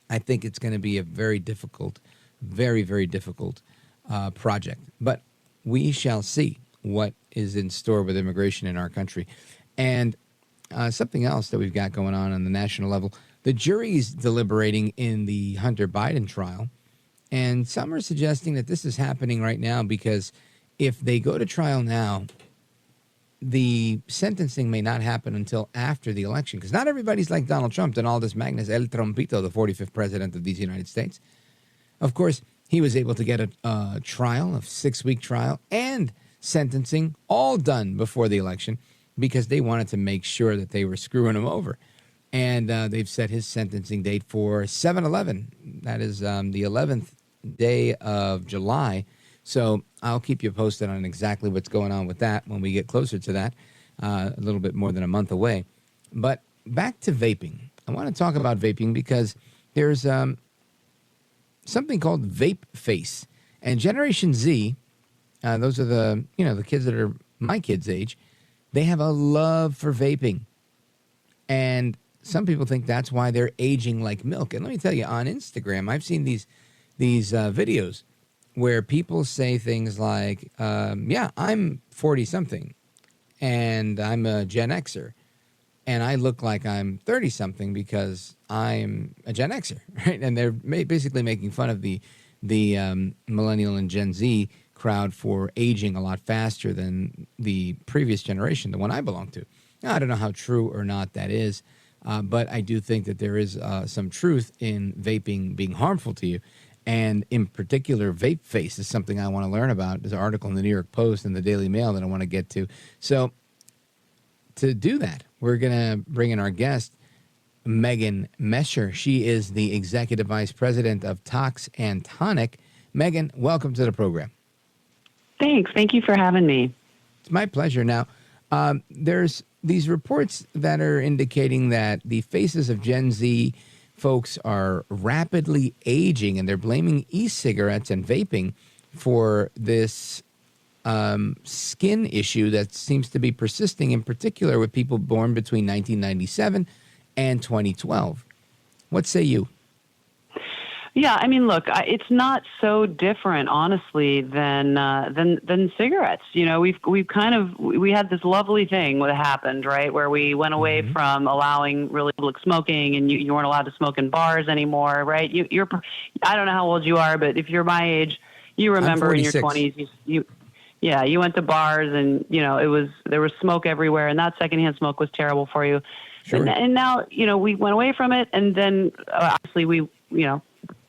I think it's going to be a very difficult, very, very difficult project. But we shall see what is in store with immigration in our country. And something else that we've got going on the national level, the jury's deliberating in the Hunter Biden trial. And some are suggesting that this is happening right now because if they go to trial now, the sentencing may not happen until after the election, because not everybody's like Donald Trump, Donaldus Magnus El Trompito, the 45th president of these United States. Of course, he was able to get a trial, a 6-week trial, and sentencing all done before the election because they wanted to make sure that they were screwing him over. And they've set his sentencing date for 7/11. That is the 11th day of July. So I'll keep you posted on exactly what's going on with that when we get closer to that, a little bit more than a month away. But back to vaping. I want to talk about vaping because there's something called vape face. And Generation Z, those are the kids that are my kids' age, they have a love for vaping. And some people think that's why they're aging like milk. And let me tell you, on Instagram, I've seen these videos where people say things like, yeah, I'm 40-something, and I'm a Gen Xer, and I look like I'm 30-something because I'm a Gen Xer, right? And they're basically making fun of the millennial and Gen Z crowd for aging a lot faster than the previous generation, the one I belong to. Now, I don't know how true or not that is, but I do think that there is some truth in vaping being harmful to you. And in particular, vape face is something I want to learn about. There's an article in the New York Post and the Daily Mail that I want to get to. So to do that, we're going to bring in our guest, Megan Mescher. She is the Executive Vice President of Tox Tonic. Megan, welcome to the program.
Thanks. Thank you for having me.
It's my pleasure. Now, There's these reports that are indicating that the faces of Gen Z folks are rapidly aging, and they're blaming e-cigarettes and vaping for this skin issue that seems to be persisting, in particular with people born between 1997 and 2012. What say you?
Yeah, I mean, look, it's not so different, honestly, than cigarettes. You know, we had this lovely thing that happened, right, where we went away from allowing really public smoking, and you weren't allowed to smoke in bars anymore, right? I don't know how old you are, but if you're my age, you remember in your 20s, you went to bars, and there was smoke everywhere, and that secondhand smoke was terrible for you.
Sure.
And now we went away from it, and then obviously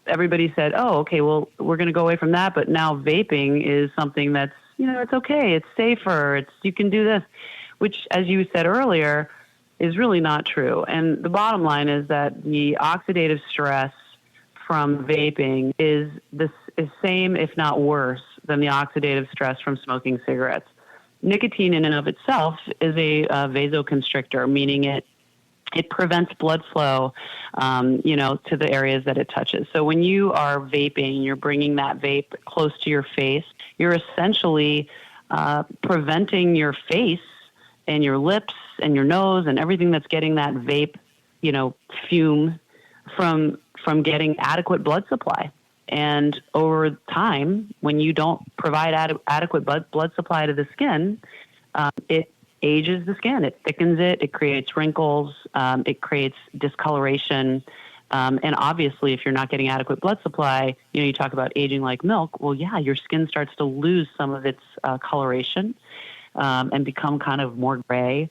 everybody said, oh, okay, well, we're going to go away from that. But now vaping is something that's, it's okay. It's safer. You can do this, which, as you said earlier, is really not true. And the bottom line is that the oxidative stress from vaping is the same, if not worse, than the oxidative stress from smoking cigarettes. Nicotine in and of itself is a vasoconstrictor, meaning it prevents blood flow, to the areas that it touches. So when you are vaping, you're bringing that vape close to your face. You're essentially preventing your face and your lips and your nose and everything that's getting that vape, fume from getting adequate blood supply. And over time, when you don't provide adequate blood supply to the skin, it ages the skin. It thickens it. It creates wrinkles. It creates discoloration. And obviously, if you're not getting adequate blood supply, you talk about aging like milk. Well, yeah, your skin starts to lose some of its coloration and become kind of more gray.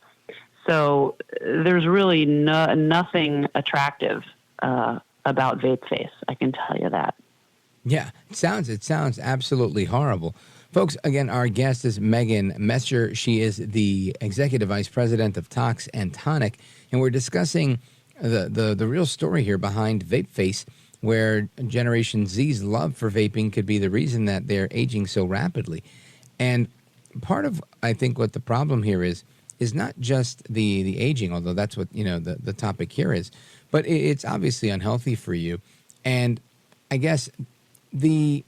So there's really nothing attractive about vape face. I can tell you that.
Yeah, it sounds absolutely horrible. Folks, again, our guest is Megan Mescher. She is the Executive Vice President of Tox Tonic, and we're discussing the real story here behind vape face, where Generation Z's love for vaping could be the reason that they're aging so rapidly. And part of, I think, what the problem here is not just the aging, although that's what, the topic here is, but it's obviously unhealthy for you. And I guess the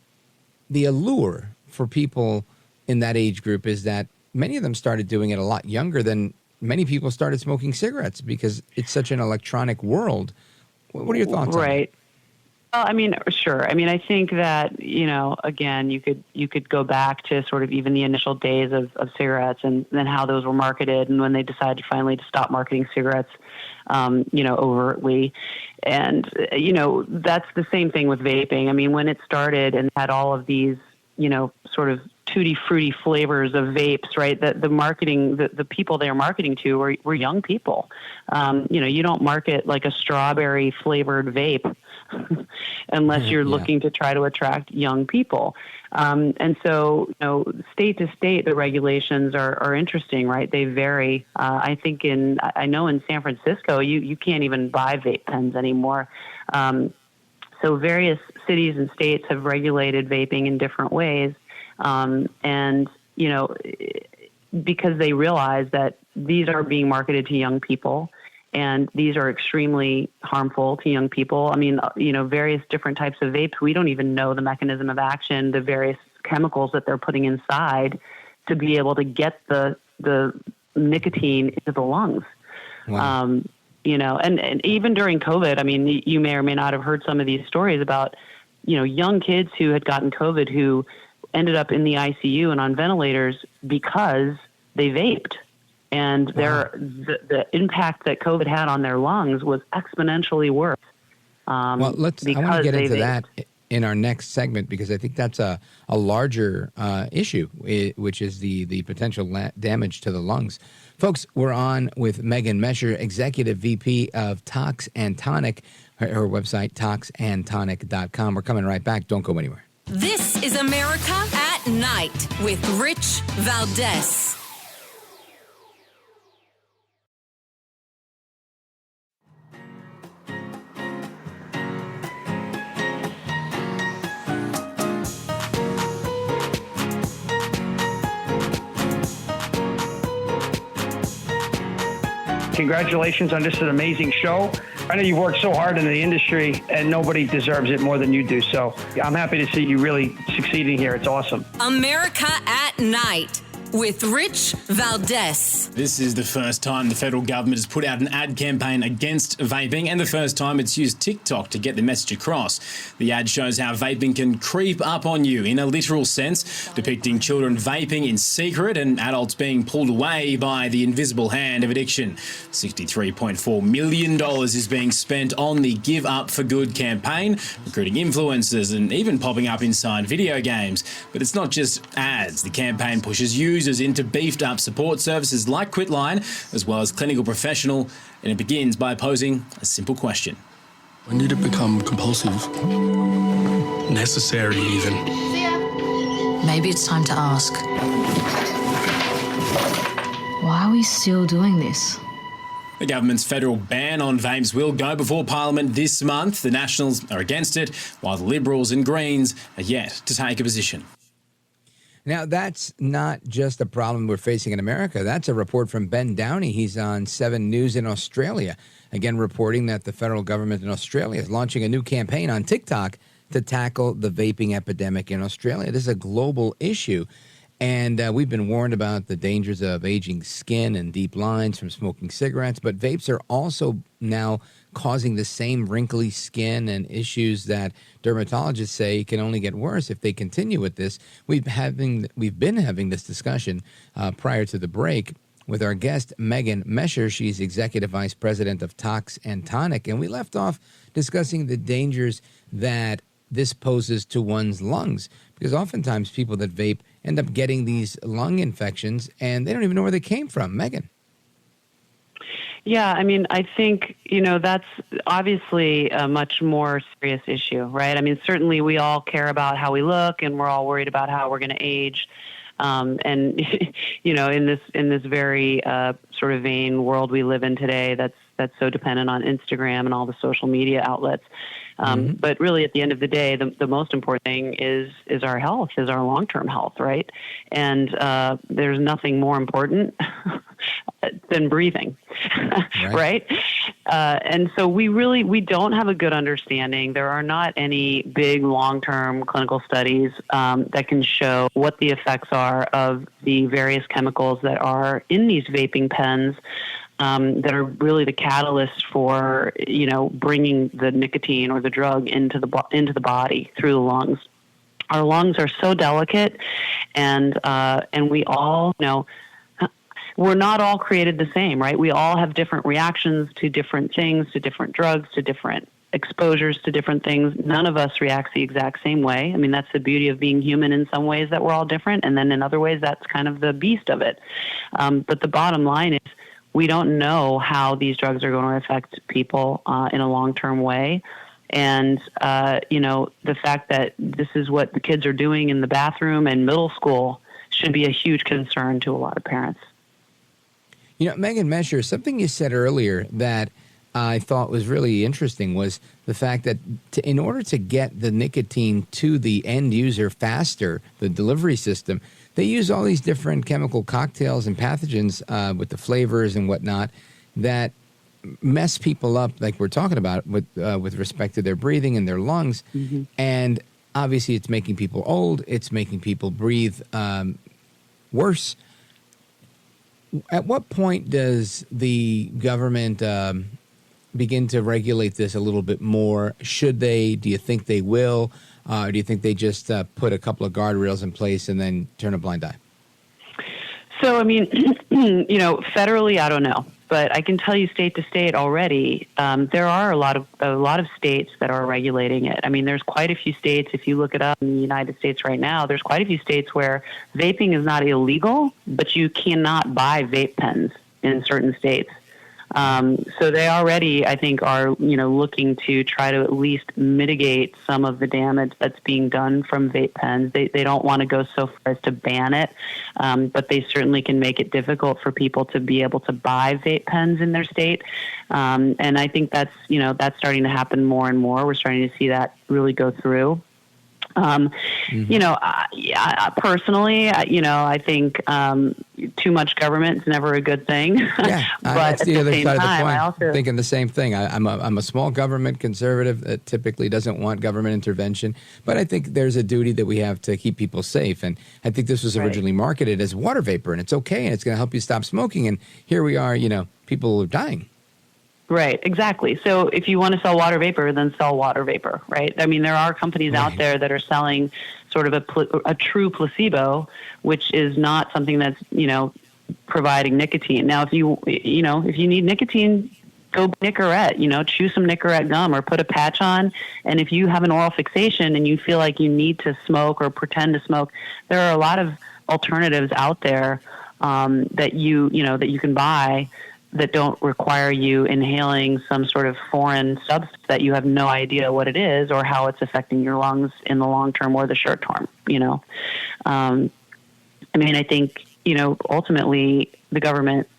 allure for people in that age group is that many of them started doing it a lot younger than many people started smoking cigarettes because it's such an electronic world. What are your thoughts on that?
Right. Well, I mean, sure. I mean, I think that, again, you could go back to sort of even the initial days of cigarettes and then how those were marketed and when they decided finally to stop marketing cigarettes, overtly. And, that's the same thing with vaping. I mean, when it started and had all of these, sort of tutti frutti flavors of vapes, right? The marketing, the people they are marketing to were young people. You don't market like a strawberry flavored vape unless you're looking to try to attract young people. And so, state to state, the regulations are interesting, right? They vary. I think I know in San Francisco, you can't even buy vape pens anymore. So various cities and states have regulated vaping in different ways. And, because they realize that these are being marketed to young people and these are extremely harmful to young people. I mean, various different types of vapes, we don't even know the mechanism of action, the various chemicals that they're putting inside to be able to get the nicotine into the lungs. Wow. And even during COVID, I mean, you may or may not have heard some of these stories about, young kids who had gotten COVID who ended up in the ICU and on ventilators because they vaped. And the impact that COVID had on their lungs was exponentially worse.
I want to get into that in our next segment because I think that's a larger issue, which is the potential damage to the lungs. Folks, we're on with Megan Mescher, Executive VP of Tox Tonic, her website, toxandtonic.com. We're coming right back. Don't go anywhere.
This is America at Night with Rich Valdez.
Congratulations on just an amazing show. I know you've worked so hard in the industry, and nobody deserves it more than you do. So I'm happy to see you really succeeding here. It's awesome.
America at Night with Rich Valdez.
This is the first time the federal government has put out an ad campaign against vaping, and the first time it's used TikTok to get the message across. The ad shows how vaping can creep up on you in a literal sense, depicting children vaping in secret and adults being pulled away by the invisible hand of addiction. $63.4 million is being spent on the Give Up for Good campaign, recruiting influencers and even popping up inside video games. But it's not just ads. The campaign pushes users into beefed up support services like Quitline, as well as clinical professional, and it begins by posing a simple question.
When did it become compulsive? Necessary, even.
Maybe it's time to ask. Why are we still doing this?
The government's federal ban on vapes will go before Parliament this month. The Nationals are against it, while the Liberals and Greens are yet to take a position.
Now, that's not just a problem we're facing in America. That's a report from Ben Downey. He's on 7 News in Australia, again reporting that the federal government in Australia is launching a new campaign on TikTok to tackle the vaping epidemic in Australia. This is a global issue, and we've been warned about the dangers of aging skin and deep lines from smoking cigarettes, but vapes are also now causing the same wrinkly skin and issues that dermatologists say can only get worse if they continue with this. We've been having this discussion prior to the break with our guest, Megan Mescher. She's Executive Vice President of Tox and Tonic, and we left off discussing the dangers that this poses to one's lungs, because oftentimes people that vape end up getting these lung infections, and they don't even know where they came from. Megan.
Yeah, I mean, I think, that's obviously a much more serious issue, right? I mean, certainly we all care about how we look, and we're all worried about how we're going to age. And, in this very sort of vain world we live in today, that's so dependent on Instagram and all the social media outlets. But really, at the end of the day, the most important thing is our health, is our long-term health, right? And there's nothing more important than breathing, right? And so we don't have a good understanding. There are not any big long-term clinical studies that can show what the effects are of the various chemicals that are in these vaping pens. That are really the catalyst for, bringing the nicotine or the drug into the body through the lungs. Our lungs are so delicate, and we all we're not all created the same, right? We all have different reactions to different things, to different drugs, to different exposures to different things. None of us reacts the exact same way. I mean, that's the beauty of being human in some ways, that we're all different, and then in other ways, that's kind of the beast of it. But the bottom line is, we don't know how these drugs are going to affect people in a long-term way. And, the fact that this is what the kids are doing in the bathroom and middle school should be a huge concern to a lot of parents.
Megan Mescher, something you said earlier that I thought was really interesting was the fact that in order to get the nicotine to the end user faster, the delivery system, they use all these different chemical cocktails and pathogens with the flavors and whatnot that mess people up, like we're talking about, with respect to their breathing and their lungs. Mm-hmm. And obviously it's making people old. It's making people breathe worse. At what point does the government begin to regulate this a little bit more? Should they? Do you think they will? Or do you think they just put a couple of guardrails in place and then turn a blind eye?
So, I mean, federally, I don't know. But I can tell you state to state already, there are a lot of states that are regulating it. I mean, there's quite a few states. If you look it up in the United States right now, there's quite a few states where vaping is not illegal, but you cannot buy vape pens in certain states. So they already, I think, are, looking to try to at least mitigate some of the damage that's being done from vape pens. They don't want to go so far as to ban it, but they certainly can make it difficult for people to be able to buy vape pens in their state. And I think that's starting to happen more and more. We're starting to see that really go through. You know, personally, I think too much government is never a good thing.
Yeah,
but
that's
at
the other
same
side of the
time,
coin.
I also
Thinking the same thing. I'm a small government conservative that typically doesn't want government intervention, but I think there's a duty that we have to keep people safe. And I think this was originally marketed as water vapor, and it's okay, and it's going to help you stop smoking. And here we are, people are dying.
Right, exactly. So if you want to sell water vapor, then sell water vapor, right? I mean, there are companies out there that are selling sort of a true placebo, which is not something that's, providing nicotine. Now, if you need nicotine, go Nicorette, chew some Nicorette gum or put a patch on. And if you have an oral fixation and you feel like you need to smoke or pretend to smoke, there are a lot of alternatives out there that you can buy that don't require you inhaling some sort of foreign substance that you have no idea what it is or how it's affecting your lungs in the long term or the short term, I think, ultimately the government's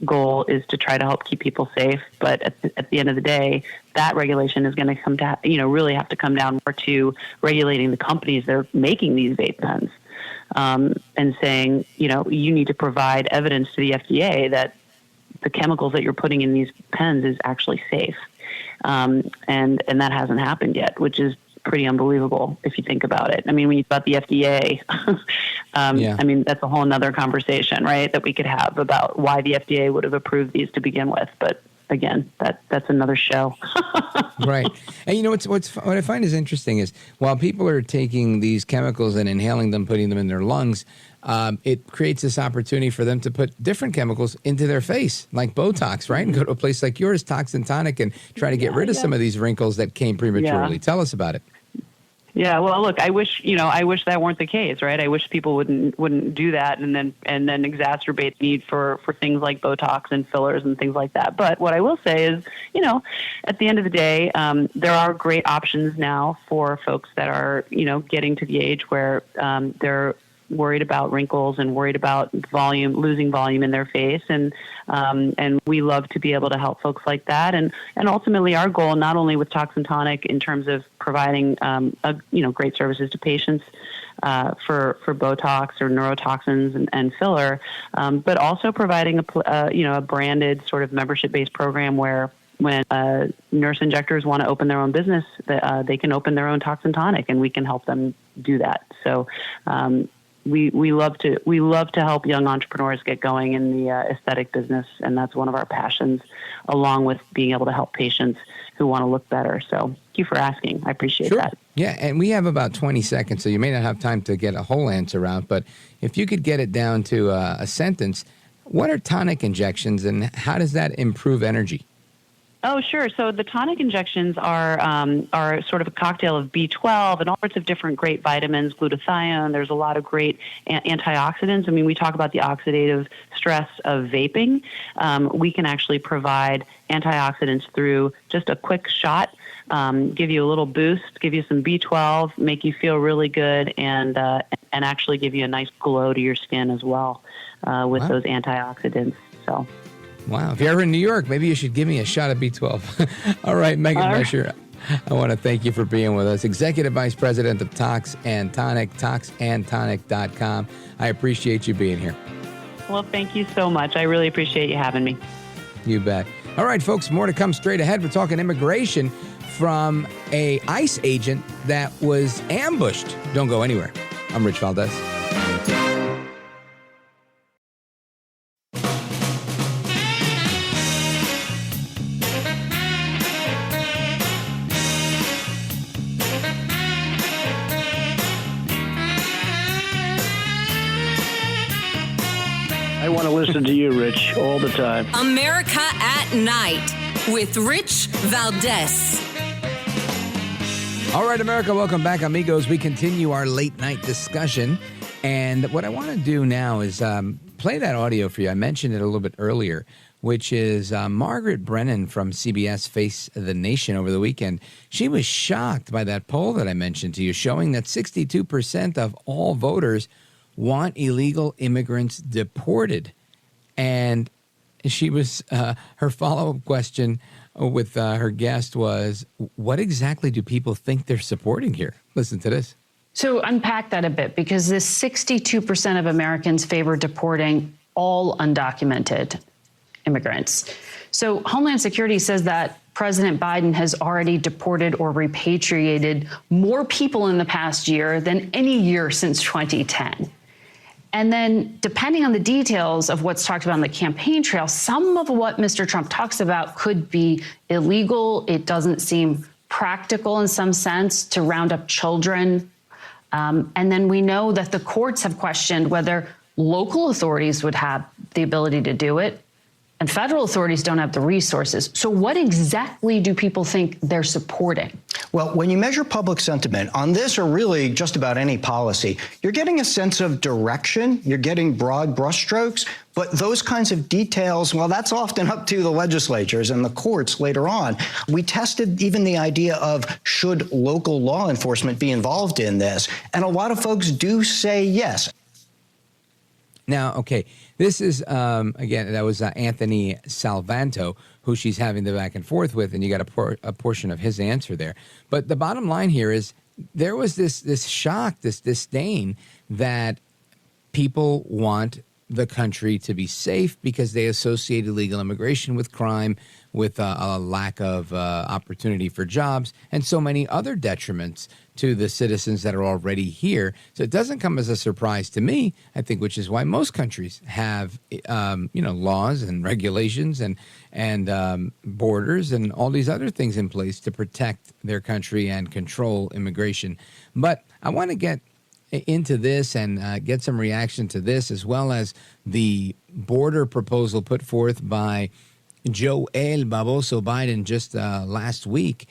goal is to try to help keep people safe. But at the end of the day, that regulation is going to really have to come down more to regulating the companies that are making these vape pens and saying, you need to provide evidence to the FDA that the chemicals that you're putting in these pens is actually safe. And that hasn't happened yet, which is pretty unbelievable if you think about it. I mean, when you thought the FDA, that's a whole nother conversation, right, that we could have about why the FDA would have approved these to begin with. But again, that's another show.
Right. And what I find is interesting is while people are taking these chemicals and inhaling them, putting them in their lungs, it creates this opportunity for them to put different chemicals into their face, like Botox, right? And go to a place like yours, Tox Tonic, and try to get rid of some of these wrinkles that came prematurely.
Yeah.
Tell us about it.
Yeah, well, look, I wish that weren't the case, right? I wish people wouldn't do that and then exacerbate the need for things like Botox and fillers and things like that. But what I will say is, at the end of the day, there are great options now for folks that are, getting to the age where they're worried about wrinkles and worried about losing volume in their face. And we love to be able to help folks like that. And ultimately our goal, not only with Tox Tonic in terms of providing, great services to patients, for Botox or neurotoxins and filler, but also providing a branded sort of membership-based program where when nurse injectors want to open their own business, they can open their own Tox Tonic, and we can help them do that. So, we love to help young entrepreneurs get going in the aesthetic business, and that's one of our passions, along with being able to help patients who want to look better. So thank you for asking. I appreciate that.
Yeah, and we have about 20 seconds, so you may not have time to get a whole answer out, but if you could get it down to a sentence, what are tonic injections and how does that improve energy?
Oh, sure. So the tonic injections are sort of a cocktail of B12 and all sorts of different great vitamins, glutathione. There's a lot of great antioxidants. I mean, we talk about the oxidative stress of vaping. We can actually provide antioxidants through just a quick shot, give you a little boost, give you some B12, make you feel really good, and actually give you a nice glow to your skin as well with those antioxidants. So.
Wow. If you're ever in New York, maybe you should give me a shot of B12. All right, Megan Mescher, I want to thank you for being with us. Executive Vice President of Tox and Tonic, toxandtonic.com. I appreciate you being here.
Well, thank you so much. I really appreciate you having me.
You bet. All right, folks, more to come straight ahead. We're talking immigration from a ICE agent that was ambushed. Don't go anywhere. I'm Rich Valdez.
I want to listen to you, Rich, all the time.
America at Night with Rich Valdez.
All right, America, welcome back, amigos. We continue our late night discussion. And what I want to do now is play that audio for you. I mentioned it a little bit earlier, which is Margaret Brennan from CBS Face the Nation over the weekend. She was shocked by that poll that I mentioned to you, showing that 62% of all voters want illegal immigrants deported. And she was, her follow-up question with her guest was, what exactly do people think they're supporting here? Listen to this.
So unpack that a bit, because this 62% of Americans favor deporting all undocumented immigrants. So Homeland Security says that President Biden has already deported or repatriated more people in the past year than any year since 2010. And then, depending on the details of what's talked about on the campaign trail, some of what Mr. Trump talks about could be illegal. It doesn't seem practical in some sense to round up children. And then we know that the courts have questioned whether local authorities would have the ability to do it, and federal authorities don't have the resources. So what exactly do people think they're supporting?
Well, when you measure public sentiment on this, or really just about any policy, you're getting a sense of direction, you're getting broad brushstrokes, but those kinds of details, well, that's often up to the legislatures and the courts later on. We tested even the idea of should local law enforcement be involved in this, and a lot of folks do say yes.
Now, okay, this is, again, that was Anthony Salvanto, who she's having the back and forth with, and you got a portion of his answer there. But the bottom line here is there was this shock, this disdain that people want the country to be safe because they associate illegal immigration with crime, with a lack of opportunity for jobs, and so many other detriments to the citizens that are already here. So it doesn't come as a surprise to me, I think, which is why most countries have, laws and regulations and borders and all these other things in place to protect their country and control immigration. But I want to get into this and get some reaction to this, as well as the border proposal put forth by Joel Baboso Biden just last week.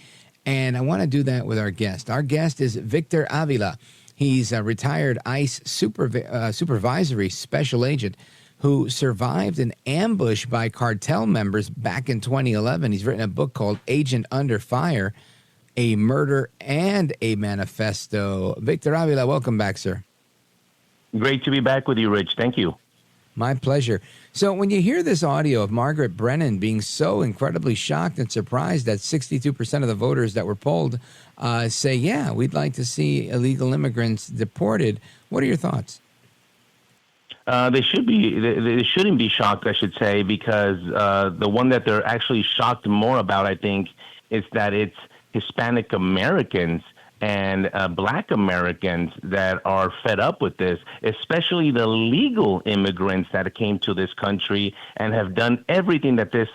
And I want to do that with our guest. Our guest is Victor Avila. He's a retired ICE supervisory special agent who survived an ambush by cartel members back in 2011. He's written a book called Agent Under Fire, A Murder and a Manifesto. Victor Avila, welcome back, sir.
Great to be back with you, Rich. Thank you.
My pleasure. So when you hear this audio of Margaret Brennan being so incredibly shocked and surprised that 62% of the voters that were polled say, yeah, we'd like to see illegal immigrants deported, what are your thoughts?
They shouldn't be shocked, I should say, because the one that they're actually shocked more about, I think, is that it's Hispanic Americans and Black Americans that are fed up with this, especially the legal immigrants that came to this country and have done everything that this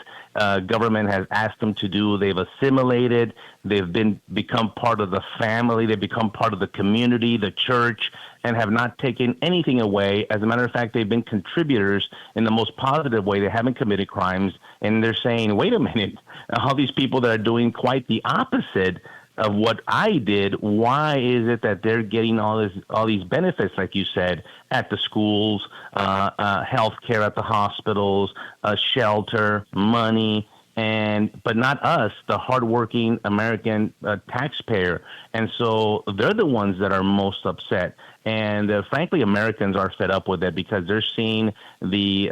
government has asked them to do. They've assimilated. They've become part of the family. They've become part of the community, the church, and have not taken anything away. As a matter of fact, they've been contributors in the most positive way. They haven't committed crimes, and they're saying, wait a minute, all these people that are doing quite the opposite of what I did, why is it that they're getting all these benefits, like you said, at the schools, health care at the hospitals, shelter, money, but not us, the hardworking American taxpayer. And so they're the ones that are most upset. And frankly, Americans are fed up with it because they're seeing the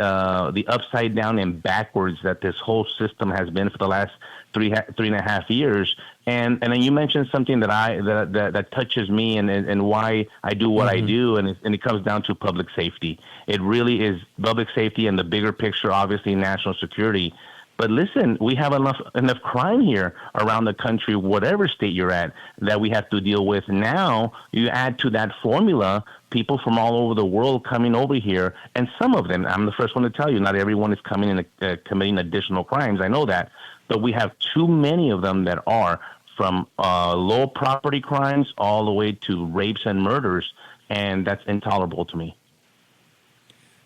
upside down and backwards that this whole system has been for the last three and a half years. And then you mentioned something that touches me and why I do what I do, and it comes down to public safety. It really is public safety and the bigger picture, obviously national security. But listen, we have enough crime here around the country, whatever state you're at, that we have to deal with. Now you add to that formula people from all over the world coming over here, and some of them, I'm the first one to tell you, not everyone is coming in committing additional crimes. I know that. But we have too many of them that are, from low property crimes all the way to rapes and murders, and that's intolerable to me.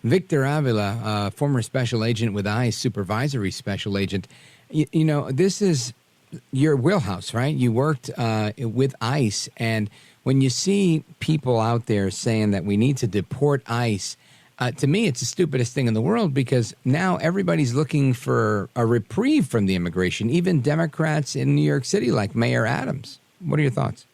Victor Avila, former special agent with ICE, supervisory special agent. You know, this is your wheelhouse, right? You worked with ICE, and when you see people out there saying that we need to deport ICE, to me, it's the stupidest thing in the world, because now everybody's looking for a reprieve from the immigration, even Democrats in New York City like Mayor Adams. What are your thoughts?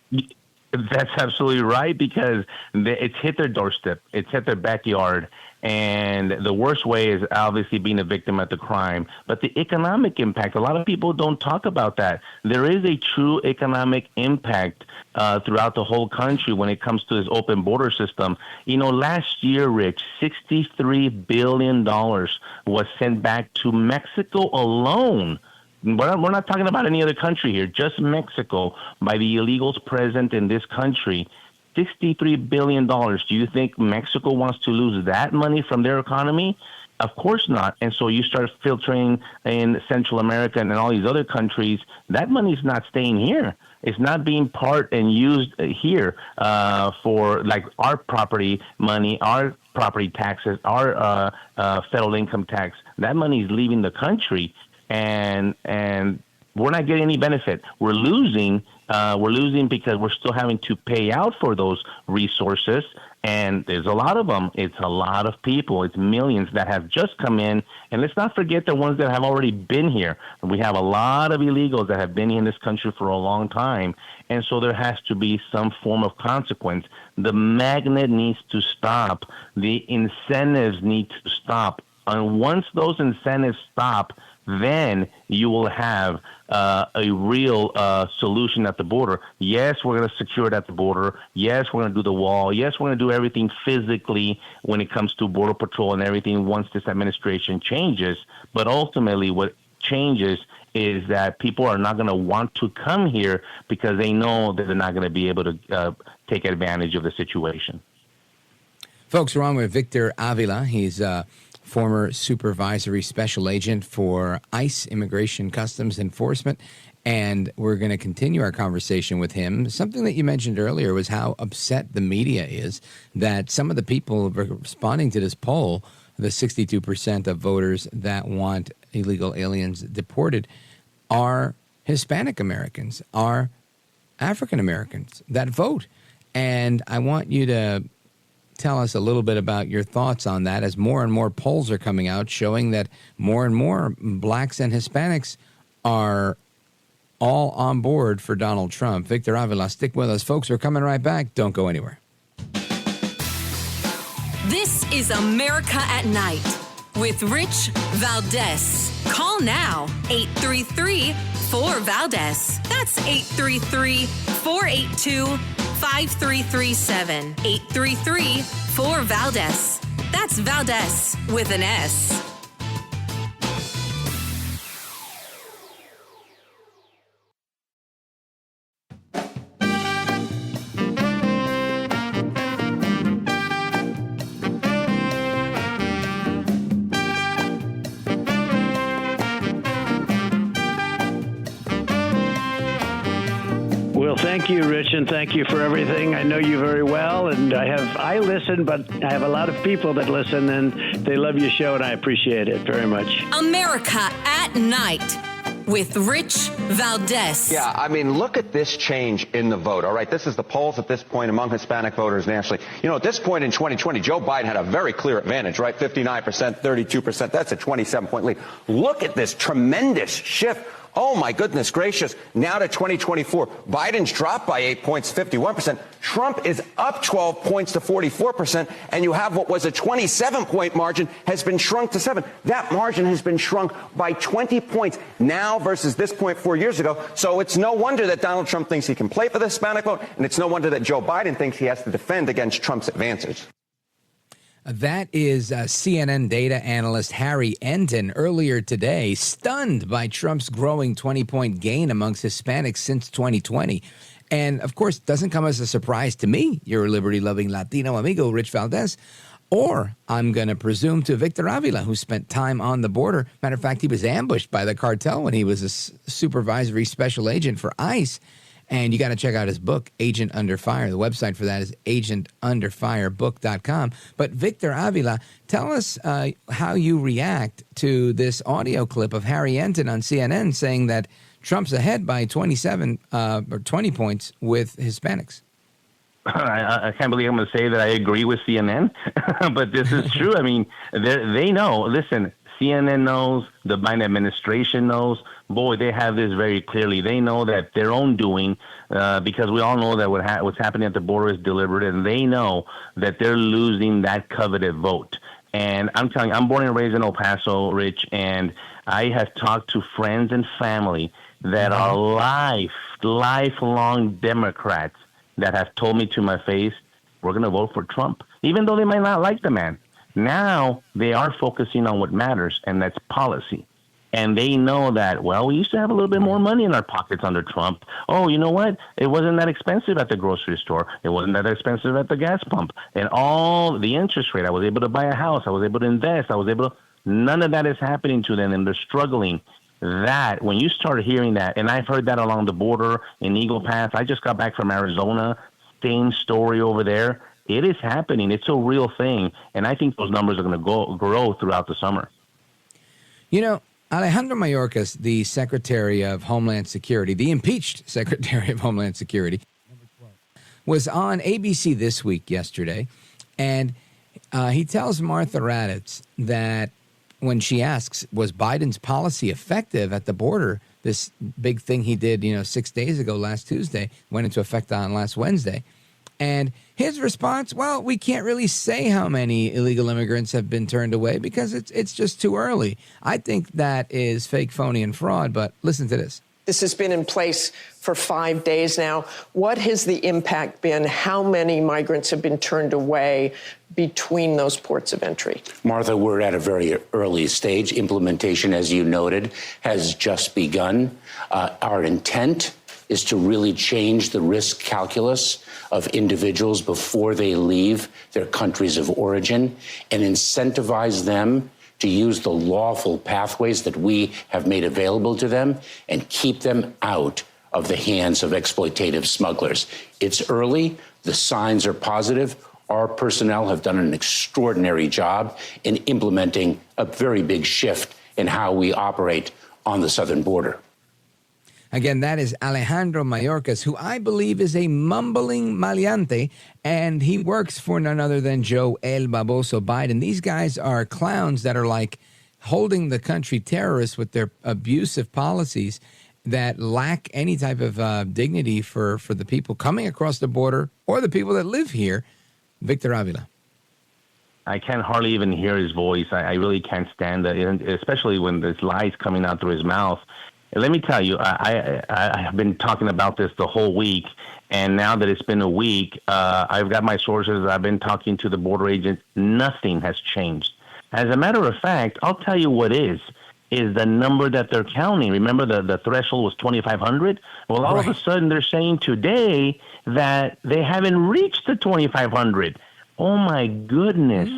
That's absolutely right, because it's hit their doorstep. It's hit their backyard. And the worst way is obviously being a victim at the crime. But the economic impact, a lot of people don't talk about that. There is a true economic impact throughout the whole country when it comes to this open border system. You know, last year, Rich, $63 billion was sent back to Mexico alone. We're not talking about any other country here, just Mexico, by the illegals present in this country. $63 billion. Do you think Mexico wants to lose that money from their economy? Of course not. And so you start filtering in Central America and in all these other countries. That money's not staying here. It's not being part and used here for like our property money, our property taxes, our federal income tax. That money is leaving the country, and we're not getting any benefit. We're losing because we're still having to pay out for those resources, and there's a lot of them. It's a lot of people. It's millions that have just come in, and let's not forget the ones that have already been here. We have a lot of illegals that have been in this country for a long time, and so there has to be some form of consequence. The magnet needs to stop. The incentives need to stop. And once those incentives stop, then you will have a real solution at the border. Yes, we're going to secure it at the border. Yes, we're going to do the wall. Yes, we're going to do everything physically when it comes to Border Patrol and everything once this administration changes. But ultimately, what changes is that people are not going to want to come here because they know that they're not going to be able to take advantage of the situation.
Folks, we're on with Victor Avila. He's former supervisory special agent for ICE, Immigration Customs Enforcement, and we're going to continue our conversation with him. Something that you mentioned earlier was how upset the media is that some of the people responding to this poll, the 62% of voters that want illegal aliens deported, are Hispanic Americans, are African Americans that vote. And I want you to tell us a little bit about your thoughts on that, as more and more polls are coming out showing that more and more blacks and Hispanics are all on board for Donald Trump. Victor Avila, stick with us. Folks, we're coming right back. Don't go anywhere.
This is America at Night with Rich Valdez. Call now, 833-4-VALDEZ. That's 833-482-5337. 833-4-VALDEZ. That's Valdez with an S.
Well, thank you, Rich, and thank you for everything. I know you very well, and I listen, but I have a lot of people that listen, and they love your show, and I appreciate it very much.
America at Night with Rich Valdez.
Yeah, I mean, look at this change in the vote. All right, this is the polls at this point among Hispanic voters nationally. You know, at this point in 2020, Joe Biden had a very clear advantage, right? 59%, 32%. That's a 27-point lead. Look at this tremendous shift. Oh, my goodness gracious. Now to 2024. Biden's dropped by 8 points, 51%. Trump is up 12 points to 44%. And you have what was a 27-point margin has been shrunk to 7. That margin has been shrunk by 20 points now versus this point 4 years ago. So it's no wonder that Donald Trump thinks he can play for the Hispanic vote. And it's no wonder that Joe Biden thinks he has to defend against Trump's advances.
That is CNN data analyst Harry Enten earlier today, stunned by Trump's growing 20-point gain amongst Hispanics since 2020. And, of course, doesn't come as a surprise to me, your liberty-loving Latino amigo, Rich Valdez, or I'm going to presume to Victor Avila, who spent time on the border. Matter of fact, he was ambushed by the cartel when he was a supervisory special agent for ICE. And you got to check out his book, Agent Under Fire. The website for that is agentunderfirebook.com. But Victor Avila, tell us how you react to this audio clip of Harry Enten on CNN saying that Trump's ahead by 27 or 20 points with Hispanics.
I can't believe I'm going to say that I agree with CNN, but this is true. I mean, they know. Listen, CNN knows, the Biden administration knows. Boy, they have this very clearly. They know that their own doing, because we all know that what's happening at the border is deliberate, and they know that they're losing that coveted vote. And I'm telling you, I'm born and raised in El Paso, Rich, and I have talked to friends and family that are lifelong Democrats that have told me to my face, we're going to vote for Trump, even though they might not like the man. Now they are focusing on what matters, and that's policy. And they know that, well, we used to have a little bit more money in our pockets under Trump. Oh, you know what? It wasn't that expensive at the grocery store. It wasn't that expensive at the gas pump. And all the interest rate, I was able to buy a house. I was able to invest. None of that is happening to them, and they're struggling. That, when you start hearing that, and I've heard that along the border in Eagle Pass. I just got back from Arizona. Same story over there. It is happening. It's a real thing. And I think those numbers are going to grow throughout the summer.
You know, Alejandro Mayorkas, the Secretary of Homeland Security, the impeached Secretary of Homeland Security, was on ABC This Week yesterday, and he tells Martha Raddatz that when she asks, was Biden's policy effective at the border, this big thing he did, 6 days ago, last Tuesday, went into effect on last Wednesday, and his response, well, we can't really say how many illegal immigrants have been turned away because it's just too early. I think that is fake, phony, and fraud, but listen to this.
This has been in place for 5 days now. What has the impact been? How many migrants have been turned away between those ports of entry?
Martha, we're at a very early stage. Implementation, as you noted, has just begun. Our intent is to really change the risk calculus of individuals before they leave their countries of origin and incentivize them to use the lawful pathways that we have made available to them and keep them out of the hands of exploitative smugglers. It's early. The signs are positive. Our personnel have done an extraordinary job in implementing a very big shift in how we operate on the southern border.
Again, that is Alejandro Mayorkas, who I believe is a mumbling maleante, and he works for none other than Joe El Baboso Biden. These guys are clowns that are like holding the country terrorists with their abusive policies that lack any type of dignity for the people coming across the border or the people that live here. Victor Avila.
I can hardly even hear his voice. I really can't stand it, especially when there's lies coming out through his mouth. Let me tell you, I have been talking about this the whole week, and now that it's been a week, I've got my sources. I've been talking to the border agents. Nothing has changed. As a matter of fact, I'll tell you what is the number that they're counting. Remember, the threshold was 2,500? Well, all of a sudden, they're saying today that they haven't reached the 2,500. Oh, my goodness.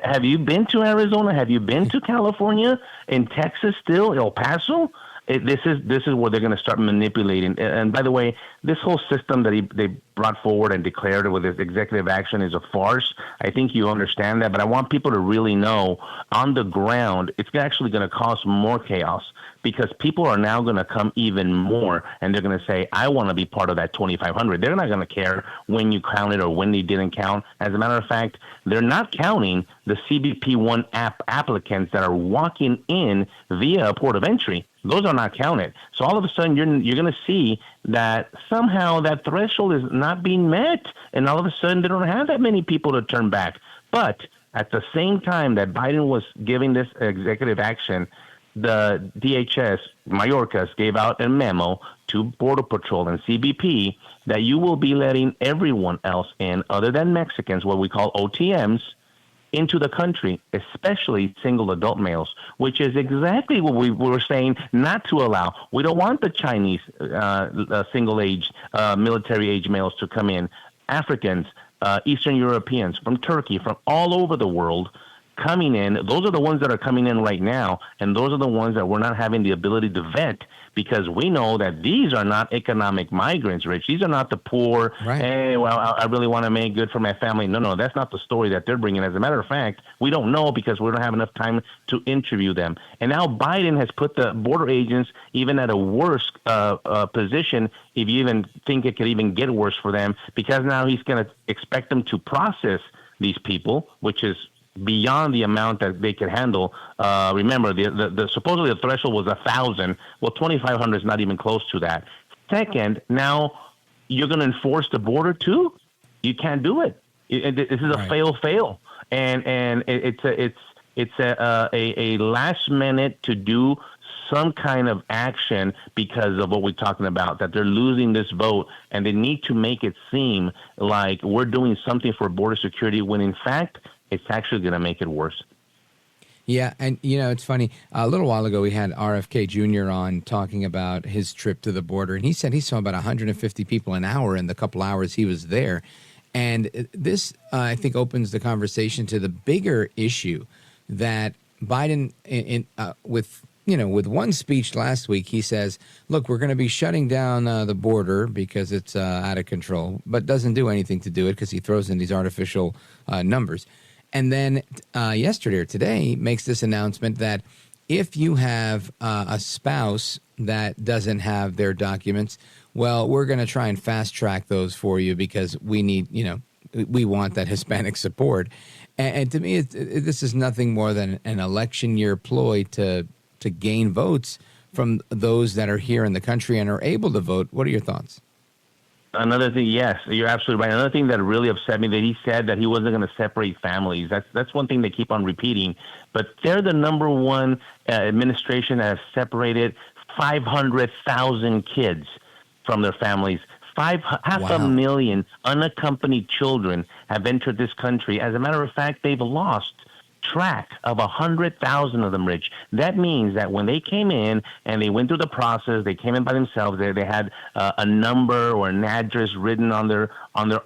Have you been to Arizona? Have you been to California? In Texas still? El Paso? This is where they're going to start manipulating. And by the way, this whole system that they brought forward and declared with this executive action is a farce. I think you understand that, but I want people to really know on the ground, it's actually going to cause more chaos because people are now going to come even more, and they're going to say, I want to be part of that 2,500. They're not going to care when you counted or when they didn't count. As a matter of fact, they're not counting the CBP-1 applicants that are walking in via a port of entry. Those are not counted. So all of a sudden, you're going to see that somehow that threshold is not being met, and all of a sudden they don't have that many people to turn back. But at the same time that Biden was giving this executive action, the DHS, Mayorkas, gave out a memo to Border Patrol and CBP that you will be letting everyone else in other than Mexicans, what we call OTMs, into the country, especially single adult males, which is exactly what we were saying not to allow. We don't want the Chinese single-age, military-age males to come in. Africans, Eastern Europeans, from Turkey, from all over the world, coming in. Those are the ones that are coming in right now, and those are the ones that we're not having the ability to vet because we know that these are not economic migrants, Rich. These are not the poor, hey, well, I really want to make good for my family. No, that's not the story that they're bringing. As a matter of fact, we don't know because we don't have enough time to interview them. And now Biden has put the border agents even at a worse position, if you even think it could even get worse for them, because now he's going to expect them to process these people, which is beyond the amount that they could handle. Remember, the supposedly the threshold was 1,000. Well, 2,500 is not even close to that. Second, now you're going to enforce the border too? You can't do it. This is a fail, and it's a last minute to do some kind of action because of what we're talking about, that they're losing this vote, and they need to make it seem like we're doing something for border security when in fact it's actually going to make it worse.
Yeah, and it's funny. A little while ago, we had RFK Jr. on talking about his trip to the border, and he said he saw about 150 people an hour in the couple hours he was there. And this, I think, opens the conversation to the bigger issue that Biden, with one speech last week, he says, look, we're going to be shutting down the border because it's out of control, but doesn't do anything to do it because he throws in these artificial numbers. And then yesterday or today makes this announcement that if you have a spouse that doesn't have their documents, well, we're going to try and fast track those for you because we need, we want that Hispanic support. And to me, this is nothing more than an election year ploy to gain votes from those that are here in the country and are able to vote. What are your thoughts?
Another thing, yes, you're absolutely right. Another thing that really upset me that he said that he wasn't going to separate families. That's one thing they keep on repeating. But they're the number one administration that has separated 500,000 kids from their families. Half a million unaccompanied children have entered this country. As a matter of fact, they've lost track of 100,000 of them, Rich. That means that when they came in and they went through the process, they came in by themselves. They had a number or an address written on their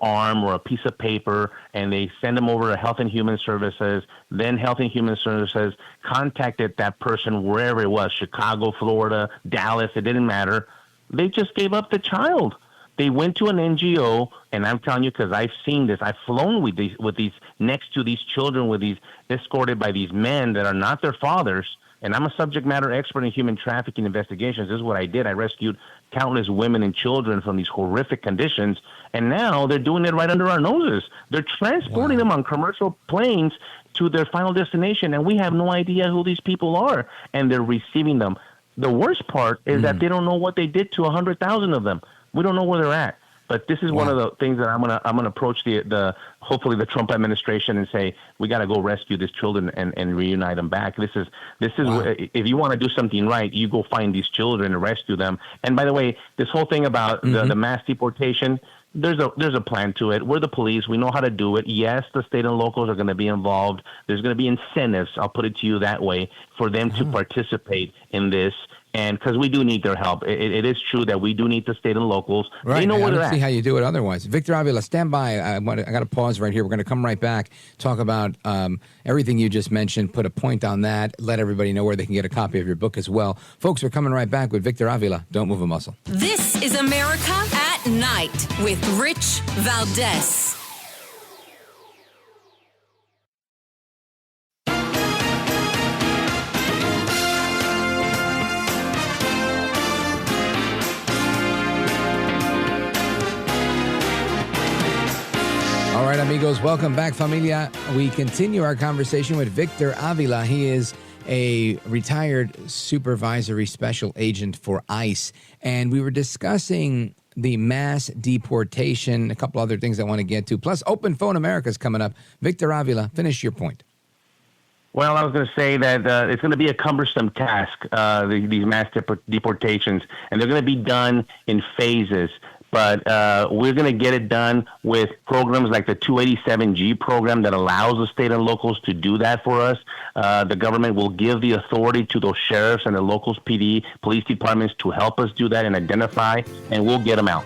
arm or a piece of paper, and they send them over to Health and Human Services. Then Health and Human Services contacted that person wherever it was, Chicago, Florida, Dallas, it didn't matter. They just gave up the child. They went to an NGO, and I'm telling you because I've seen this. I've flown with these next to these children, with these escorted by these men that are not their fathers. And I'm a subject matter expert in human trafficking investigations. This is what I did. I rescued countless women and children from these horrific conditions, and now they're doing it right under our noses. They're transporting them on commercial planes to their final destination, and we have no idea who these people are, and they're receiving them. The worst part is that they don't know what they did to 100,000 of them. We don't know where they're at. But this is one of the things that I'm gonna approach the hopefully the Trump administration and say we got to go rescue these children and reunite them back. This is if you want to do something right, you go find these children and rescue them. And by the way, this whole thing about the mass deportation, there's a plan to it. We're the police. We know how to do it. Yes, the state and locals are going to be involved. There's going to be incentives, I'll put it to you that way, for them to participate in this. And because we do need their help. It is true that we do need the state and locals.
Right.
They know where they're at.
I don't see how you do it otherwise. Victor Avila, stand by. I got to pause right here. We're going to come right back, talk about everything you just mentioned, put a point on that, let everybody know where they can get a copy of your book as well. Folks, we're coming right back with Victor Avila. Don't move a muscle.
This is America at Night with Rich Valdez.
All right, amigos, welcome back, familia. We continue our conversation with Victor Avila. He is a retired supervisory special agent for ICE, and we were discussing the mass deportation, a couple other things I want to get to, plus Open Phone America is coming up. Victor Avila, finish your point.
Well, I was going to say that it's going to be a cumbersome task, these mass deportations, and they're going to be done in phases. But we're going to get it done with programs like the 287G program that allows the state and locals to do that for us. The government will give the authority to those sheriffs and the locals PD, police departments to help us do that and identify, and we'll get them out.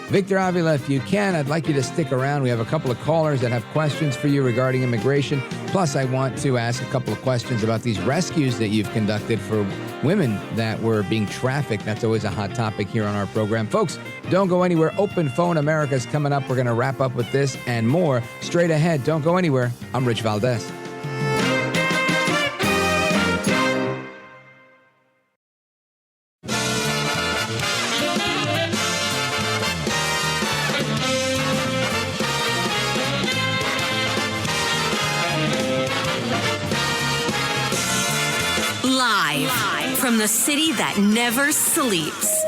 Victor Avila, if you can, I'd like you to stick around. We have a couple of callers that have questions for you regarding immigration. Plus, I want to ask a couple of questions about these rescues that you've conducted for women that were being trafficked. That's always a hot topic here on our program. Folks, don't go anywhere. Open Phone America is coming up. We're going to wrap up with this and more straight ahead. Don't go anywhere. I'm Rich Valdez.
Live from the city that never sleeps.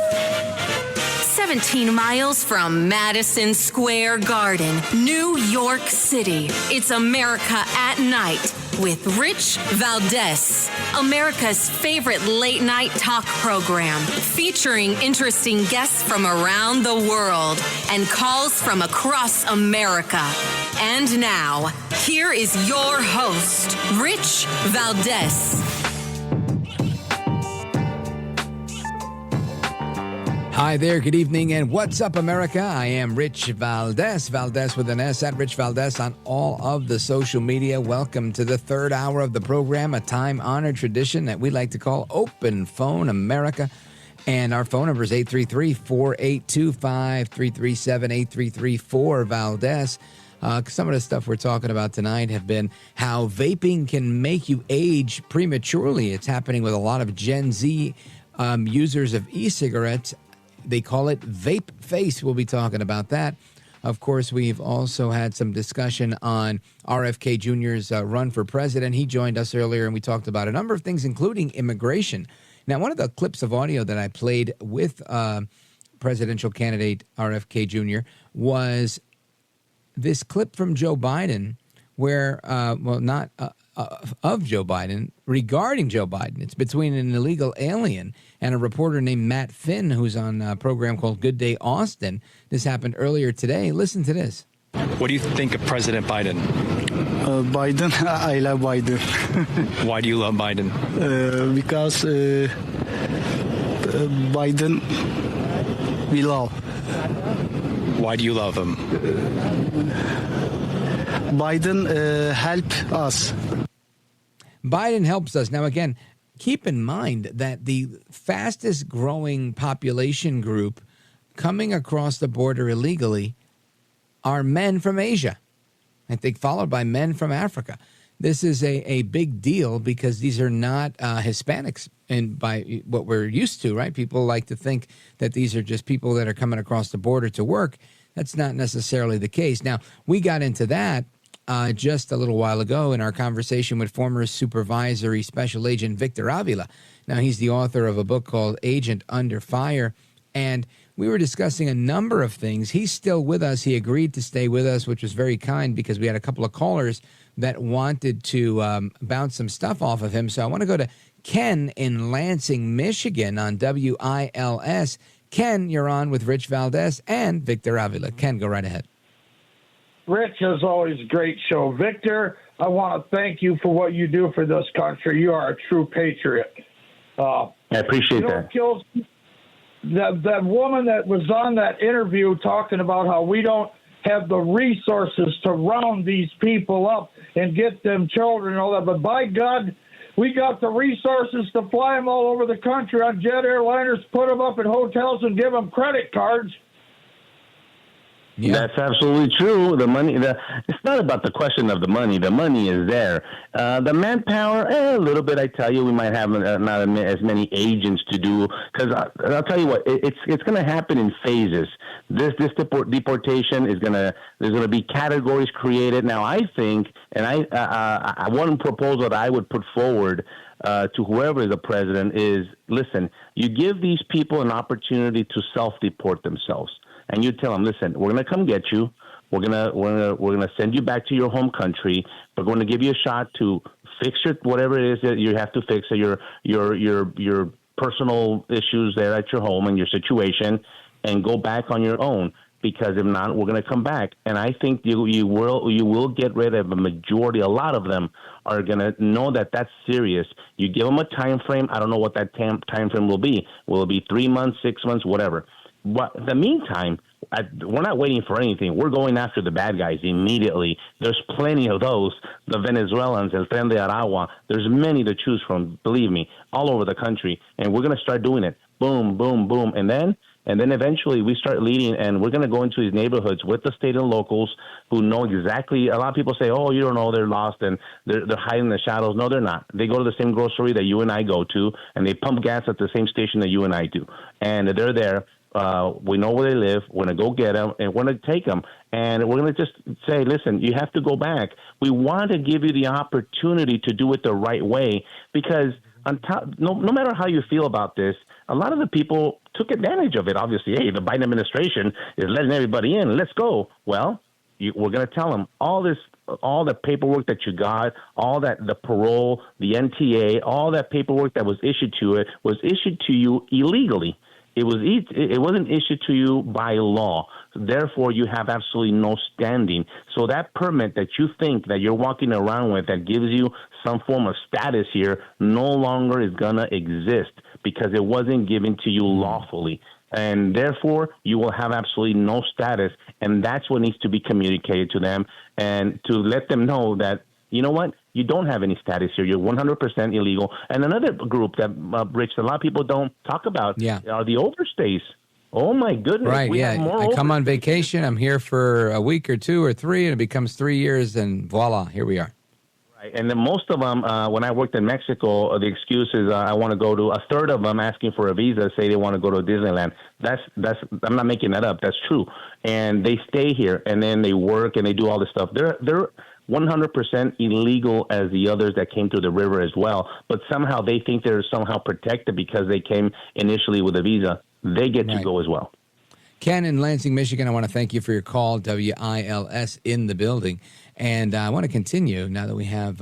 17 miles from Madison Square Garden, New York City. It's America at Night with Rich Valdez, America's favorite late night talk program, featuring interesting guests from around the world and calls from across America. And now, here is your host, Rich Valdez.
Hi there, good evening, and what's up, America? I am Rich Valdez, Valdez with an S, at Rich Valdez on all of the social media. Welcome to the third hour of the program, a time-honored tradition that we like to call Open Phone America. And our phone number is 833-482-5337, 833-4-Valdez. Some of the stuff we're talking about tonight have been how vaping can make you age prematurely. It's happening with a lot of Gen Z users of e-cigarettes. They call it vape face. We'll be talking about that. Of course, we've also had some discussion on RFK Jr.'s run for president. He joined us earlier, and we talked about a number of things, including immigration. Now, one of the clips of audio that I played with presidential candidate RFK Jr. was this clip from Joe Biden where, not of Joe Biden, regarding Joe Biden. It's between an illegal alien and a reporter named Matt Finn, who's on a program called Good Day Austin. This happened earlier today. Listen to this.
What do you think of President Biden?
Biden, I love Biden.
Why do you love Biden?
Because Biden, we love.
Why do you love him?
Biden help us.
Biden helps us. Now, again, keep in mind that the fastest growing population group coming across the border illegally are men from Asia, I think, followed by men from Africa. This is a big deal because these are not Hispanics, and by what we're used to, right? People like to think that these are just people that are coming across the border to work. That's not necessarily the case. Now, we got into that just a little while ago in our conversation with former Supervisory Special Agent Victor Avila. Now, he's the author of a book called Agent Under Fire, and we were discussing a number of things. He's still with us. He agreed to stay with us, which was very kind because we had a couple of callers that wanted to bounce some stuff off of him. So I want to go to Ken in Lansing, Michigan on WILS. Ken, you're on with Rich Valdez and Victor Avila. Ken, go right ahead.
Rich, as always, great show. Victor, I want to thank you for what you do for this country. You are a true patriot.
I appreciate that.
Kills that woman that was on that interview talking about how we don't have the resources to round these people up and get them children and all that. But by God, we got the resources to fly them all over the country on jet airliners, put them up in hotels and give them credit cards.
Yeah. That's absolutely true. The money, it's not about the question of the money. The money is there. The manpower, a little bit. I tell you, we might have not as many agents to do. Because I'll tell you what, it's going to happen in phases. This deportation is there's going to be categories created. Now, I think, and one proposal that I would put forward to whoever is the president is, listen, you give these people an opportunity to self-deport themselves. And you tell them, listen, we're going to come get you. We're gonna send you back to your home country. We're going to give you a shot to fix whatever it is that you have to fix, your personal issues there at your home and your situation, and go back on your own. Because if not, we're going to come back. And I think you will get rid of a majority. A lot of them are going to know that that's serious. You give them a time frame. I don't know what that time frame will be. Will it be 3 months, 6 months, whatever? But in the meantime, we're not waiting for anything. We're going after the bad guys immediately. There's plenty of those. The Venezuelans, El Tren de Aragua. There's many to choose from, believe me, all over the country. And we're going to start doing it. Boom, boom, boom. And then eventually we start leading, and we're going to go into these neighborhoods with the state and locals who know exactly. A lot of people say, oh, you don't know, they're lost and they're hiding in the shadows. No, they're not. They go to the same grocery that you and I go to, and they pump gas at the same station that you and I do. And they're there. We know where they live. We're going to go get them, and we're going to take them. And we're going to just say, listen, you have to go back. We want to give you the opportunity to do it the right way, because on top, no matter how you feel about this, a lot of the people took advantage of it. Obviously, hey, the Biden administration is letting everybody in. Let's go. Well, we're going to tell them all the paperwork that you got, all that, the parole, the NTA, all that paperwork that was issued to it was issued to you illegally. It wasn't issued to you by law. Therefore, you have absolutely no standing. So that permit that you think that you're walking around with that gives you some form of status here no longer is going to exist because it wasn't given to you lawfully. And therefore, you will have absolutely no status. And that's what needs to be communicated to them and to let them know that, you know what, you don't have any status here. You're 100% illegal. And another group that, Rich, a lot of people don't talk about are the overstays. Oh, my goodness.
Right,
we have more
I come on vacation. I'm here for a week or 2 or 3, and it becomes 3 years, and voila, here we are.
Right. And then most of them, when I worked in Mexico, the excuse is I want to go to, a third of them asking for a visa say they want to go to Disneyland. That's I'm not making that up. That's true. And they stay here, and then they work, and they do all this stuff. They're 100% illegal as the others that came through the river as well. But somehow they think they're somehow protected because they came initially with a visa. They get to go as well.
Ken in Lansing, Michigan, I want to thank you for your call, WILS in the building. And I want to continue now that we have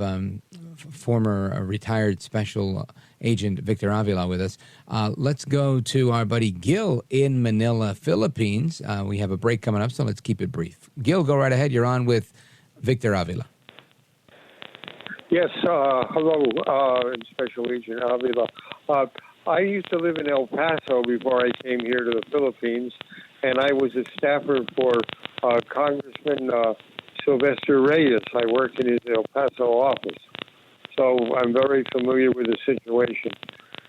former retired special agent Victor Avila with us. Let's go to our buddy Gil in Manila, Philippines. We have a break coming up, so let's keep it brief. Gil, go right ahead. You're on with Victor Avila.
Yes, hello, Special Agent Avila. I used to live in El Paso before I came here to the Philippines, and I was a staffer for Congressman Sylvester Reyes. I worked in his El Paso office, so I'm very familiar with the situation.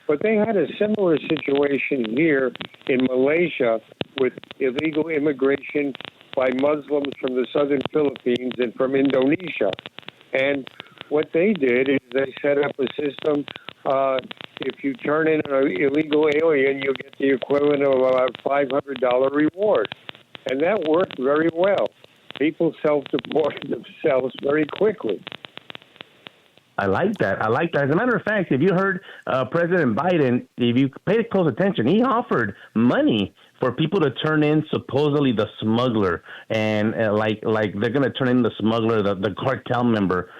But they had a similar situation here in Malaysia with illegal immigration by Muslims from the southern Philippines and from Indonesia. And what they did is they set up a system. If you turn in an illegal alien, you get the equivalent of about $500 reward. And that worked very well. People self-deported themselves very quickly.
I like that. As a matter of fact, if you heard President Biden, if you paid close attention, he offered money for people to turn in supposedly the smuggler, and like they're going to turn in the smuggler, the cartel member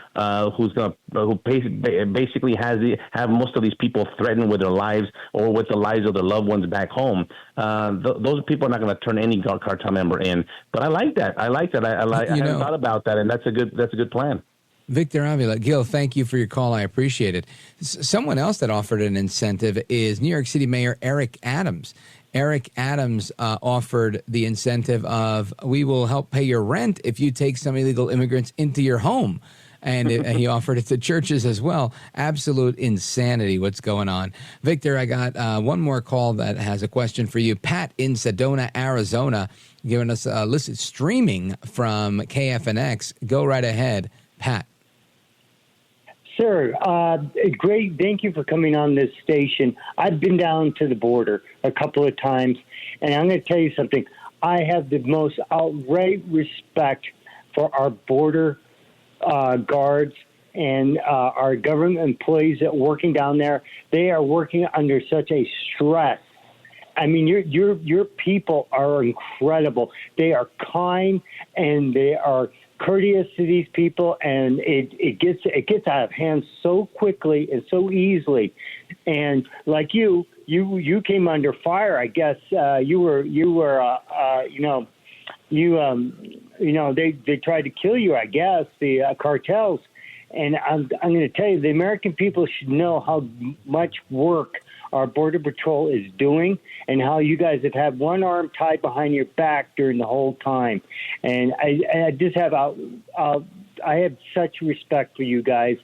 who basically have most of these people threatened with their lives or with the lives of their loved ones back home. Those people are not going to turn any cartel member in. But I like that. I hadn't thought about that, and that's a good plan.
Victor Avila, Gil, thank you for your call. I appreciate it. Someone else that offered an incentive is New York City Mayor Eric Adams. Eric Adams offered the incentive of, we will help pay your rent if you take some illegal immigrants into your home. And he offered it to churches as well. Absolute insanity what's going on. Victor, I got one more call that has a question for you. Pat in Sedona, Arizona, giving us a listen, streaming from KFNX. Go right ahead, Pat.
Sir, great. Thank you for coming on this station. I've been down to the border a couple of times, and I'm going to tell you something. I have the most outright respect for our border guards and our government employees that are working down there. They are working under such a stress. I mean, your people are incredible. They are kind, and they are courteous to these people, and it gets out of hand so quickly and so easily. And like you came under fire. I guess they tried to kill you. I guess the cartels. And I'm going to tell you, the American people should know how much work our Border Patrol is doing and how you guys have had one arm tied behind your back during the whole time. And I just have I have such respect for you guys,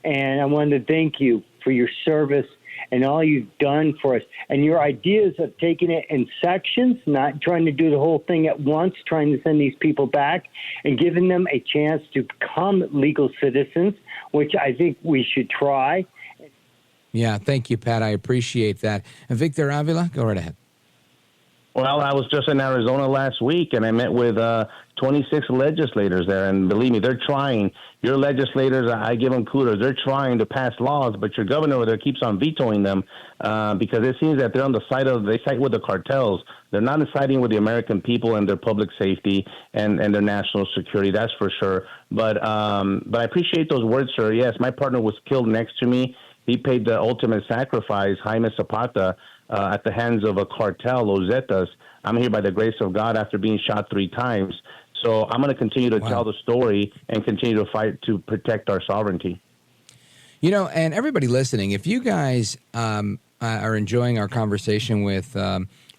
and I wanted to thank you for your service and all you've done for us, and your ideas of taking it in sections, not trying to do the whole thing at once, trying to send these people back and giving them a chance to become legal citizens, which I think we should try.
Yeah, thank you, Pat. I appreciate that. And Victor Avila, go right ahead.
Well, I was just in Arizona last week, and I met with 26 legislators there. And believe me, they're trying. Your legislators, I give them kudos. They're trying to pass laws, but your governor over there keeps on vetoing them because it seems that they're on the side they side with the cartels. They're not siding with the American people and their public safety and their national security. That's for sure. But I appreciate those words, sir. Yes, my partner was killed next to me. He paid the ultimate sacrifice, Jaime Zapata, at the hands of a cartel, Los Zetas. I'm here by the grace of God after being shot 3 times. So I'm going to continue to tell the story and continue to fight to protect our sovereignty.
You know, and everybody listening, if you guys are enjoying our conversation with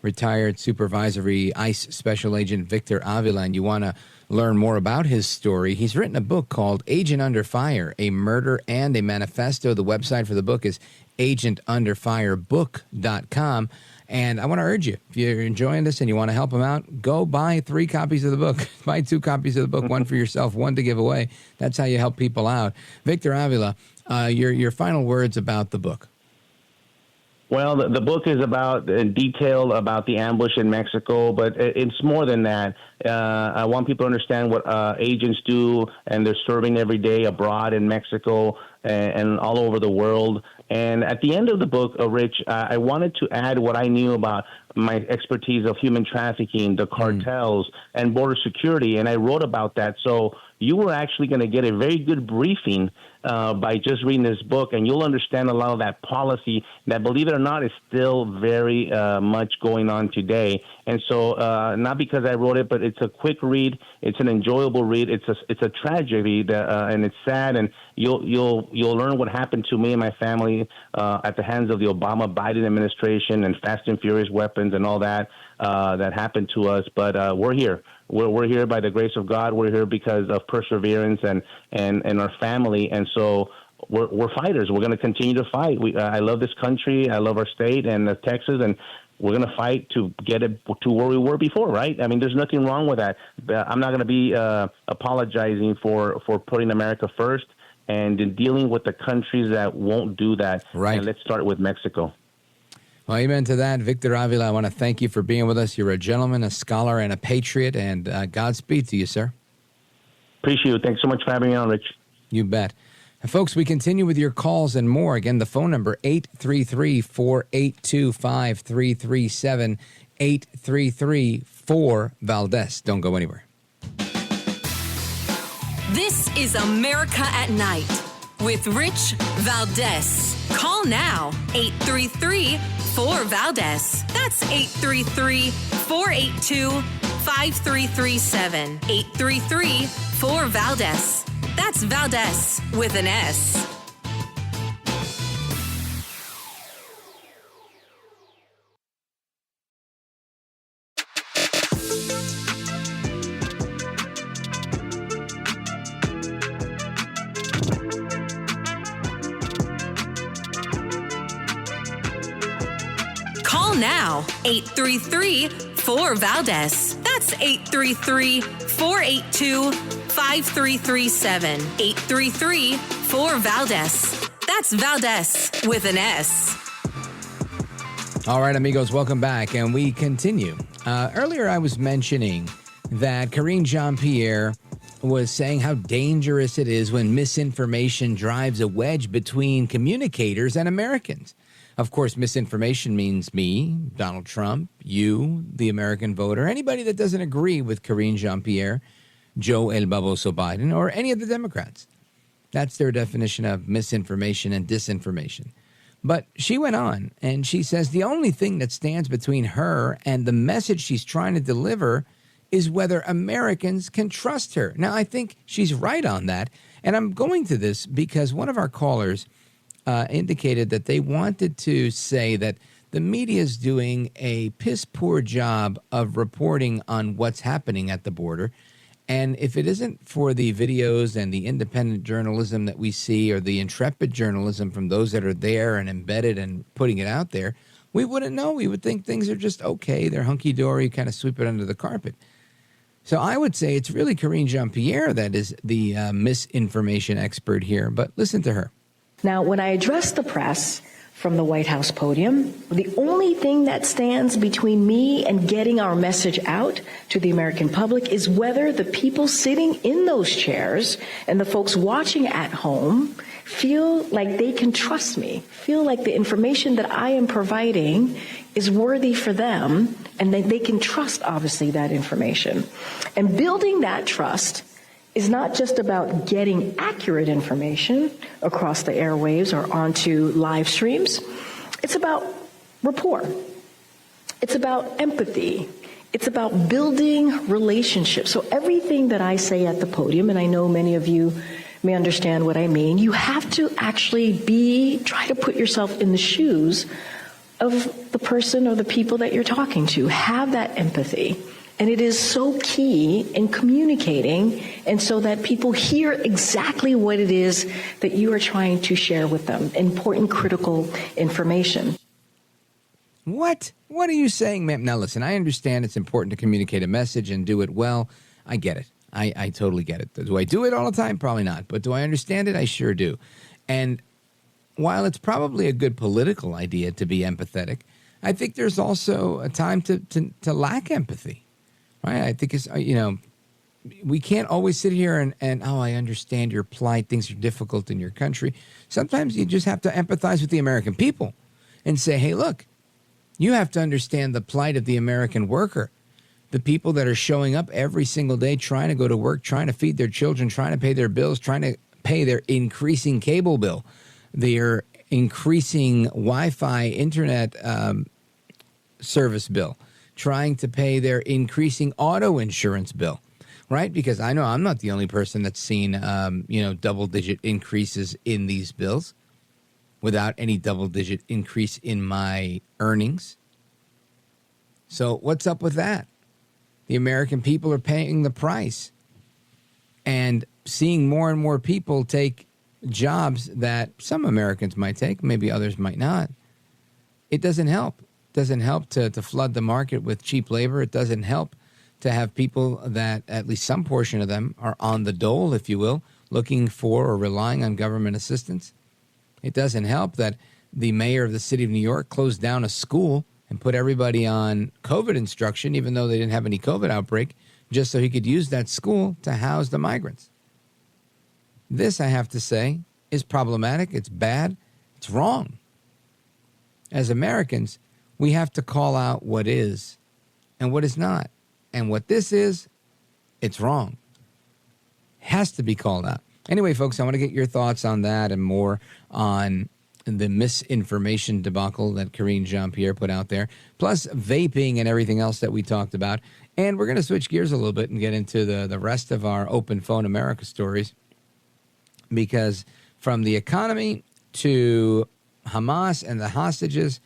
retired Supervisory ICE Special Agent Victor Avila, and you want to learn more about his story, he's written a book called Agent Under Fire, A Murder and a Manifesto. The website for the book is agentunderfirebook.com. And I want to urge you, if you're enjoying this and you want to help him out, go buy 3 copies of the book. Buy 2 copies of the book, one for yourself, one to give away. That's how you help people out. Victor Avila, your final words about the book.
Well, the book is about detail about the ambush in Mexico, but it's more than that. I want people to understand what agents do, and they're serving every day abroad in Mexico and all over the world. And at the end of the book, Rich, I wanted to add what I knew about my expertise of human trafficking, the cartels, and border security, and I wrote about that. So you were actually going to get a very good briefing by just reading this book, and you'll understand a lot of that policy that, believe it or not, is still very much going on today. And so not because I wrote it, but it's a quick read. It's an enjoyable read. It's a tragedy, and it's sad, and you'll learn what happened to me and my family at the hands of the Obama-Biden administration and fast and furious weapons and all that that happened to us. But we're here. We're here by the grace of God. We're here because of perseverance and our family. And so we're fighters. We're going to continue to fight. I love this country. I love our state and Texas, and we're going to fight to get it to where we were before, right? I mean, there's nothing wrong with that. I'm not going to be apologizing for putting America first and in dealing with the countries that won't do that. Right. And let's start with Mexico.
Well, amen to that. Victor Avila, I want to thank you for being with us. You're a gentleman, a scholar, and a patriot, and Godspeed to you, sir.
Appreciate it. Thanks so much for having me on, Rich.
You bet. And folks, we continue with your calls and more. Again, the phone number, 833-482-5337, 833-4-VALDEZ. Don't go anywhere.
This is America at Night with Rich Valdez. Call now, 833-4-VALDEZ. That's 833-482-5337. 833-4-VALDEZ. That's Valdez with an S. Call now, 833-4-VALDEZ. That's 833-482-5337. 833-4-VALDEZ. That's Valdez with an S.
All right, amigos, welcome back. And we continue. Earlier, I was mentioning that Karine Jean-Pierre was saying how dangerous it is when misinformation drives a wedge between communicators and Americans. Of course, misinformation means me, Donald Trump, you, the American voter, anybody that doesn't agree with Karine Jean-Pierre, Joe El Baboso Biden, or any of the Democrats. That's their definition of misinformation and disinformation. But she went on, and she says the only thing that stands between her and the message she's trying to deliver is whether Americans can trust her. Now, I think she's right on that, and I'm going to this because one of our callers indicated that they wanted to say that the media is doing a piss-poor job of reporting on what's happening at the border. And if it isn't for the videos and the independent journalism that we see or the intrepid journalism from those that are there and embedded and putting it out there, we wouldn't know. We would think things are just okay. They're hunky-dory, kind of sweep it under the carpet. So I would say it's really Karine Jean-Pierre that is the misinformation expert here. But listen to her.
Now, when I address the press, from the White House podium. The only thing that stands between me and getting our message out to the American public is whether the people sitting in those chairs and the folks watching at home feel like they can trust me, feel like the information that I am providing is worthy for them, and that they can trust, obviously, that information. And building that trust is not just about getting accurate information across the airwaves or onto live streams. It's about rapport. It's about empathy. It's about building relationships. So everything that I say at the podium, and I know many of you may understand what I mean, you have to actually try to put yourself in the shoes of the person or the people that you're talking to. Have that empathy. And it is so key in communicating, and so that people hear exactly what it is that you are trying to share with them, important, critical information.
What? What are you saying, ma'am? Now, listen, I understand it's important to communicate a message and do it well. I get it. I totally get it. Do I do it all the time? Probably not. But do I understand it? I sure do. And while it's probably a good political idea to be empathetic, I think there's also a time to lack empathy. Right? I think it's, we can't always sit here and I understand your plight. Things are difficult in your country. Sometimes you just have to empathize with the American people and say, hey, look, you have to understand the plight of the American worker, the people that are showing up every single day, trying to go to work, trying to feed their children, trying to pay their bills, trying to pay their increasing cable bill, their increasing Wi-Fi internet service bill, trying to pay their increasing auto insurance bill, right? Because I know I'm not the only person that's seen, double-digit increases in these bills without any double-digit increase in my earnings. So what's up with that? The American people are paying the price, and seeing more and more people take jobs that some Americans might take, maybe others might not. It doesn't help. Doesn't help to flood the market with cheap labor. It doesn't help to have people that, at least some portion of them, are on the dole, if you will, looking for or relying on government assistance. It doesn't help that the mayor of the city of New York closed down a school and put everybody on COVID instruction, even though they didn't have any COVID outbreak, just so he could use that school to house the migrants. This, I have to say, is problematic. It's bad. It's wrong. As Americans, we have to call out what is and what is not. And what this is, it's wrong. Has to be called out. Anyway, folks, I want to get your thoughts on that and more on the misinformation debacle that Karine Jean-Pierre put out there, plus vaping and everything else that we talked about. And we're going to switch gears a little bit and get into the rest of our Open Phone America stories, because from the economy to Hamas and the hostages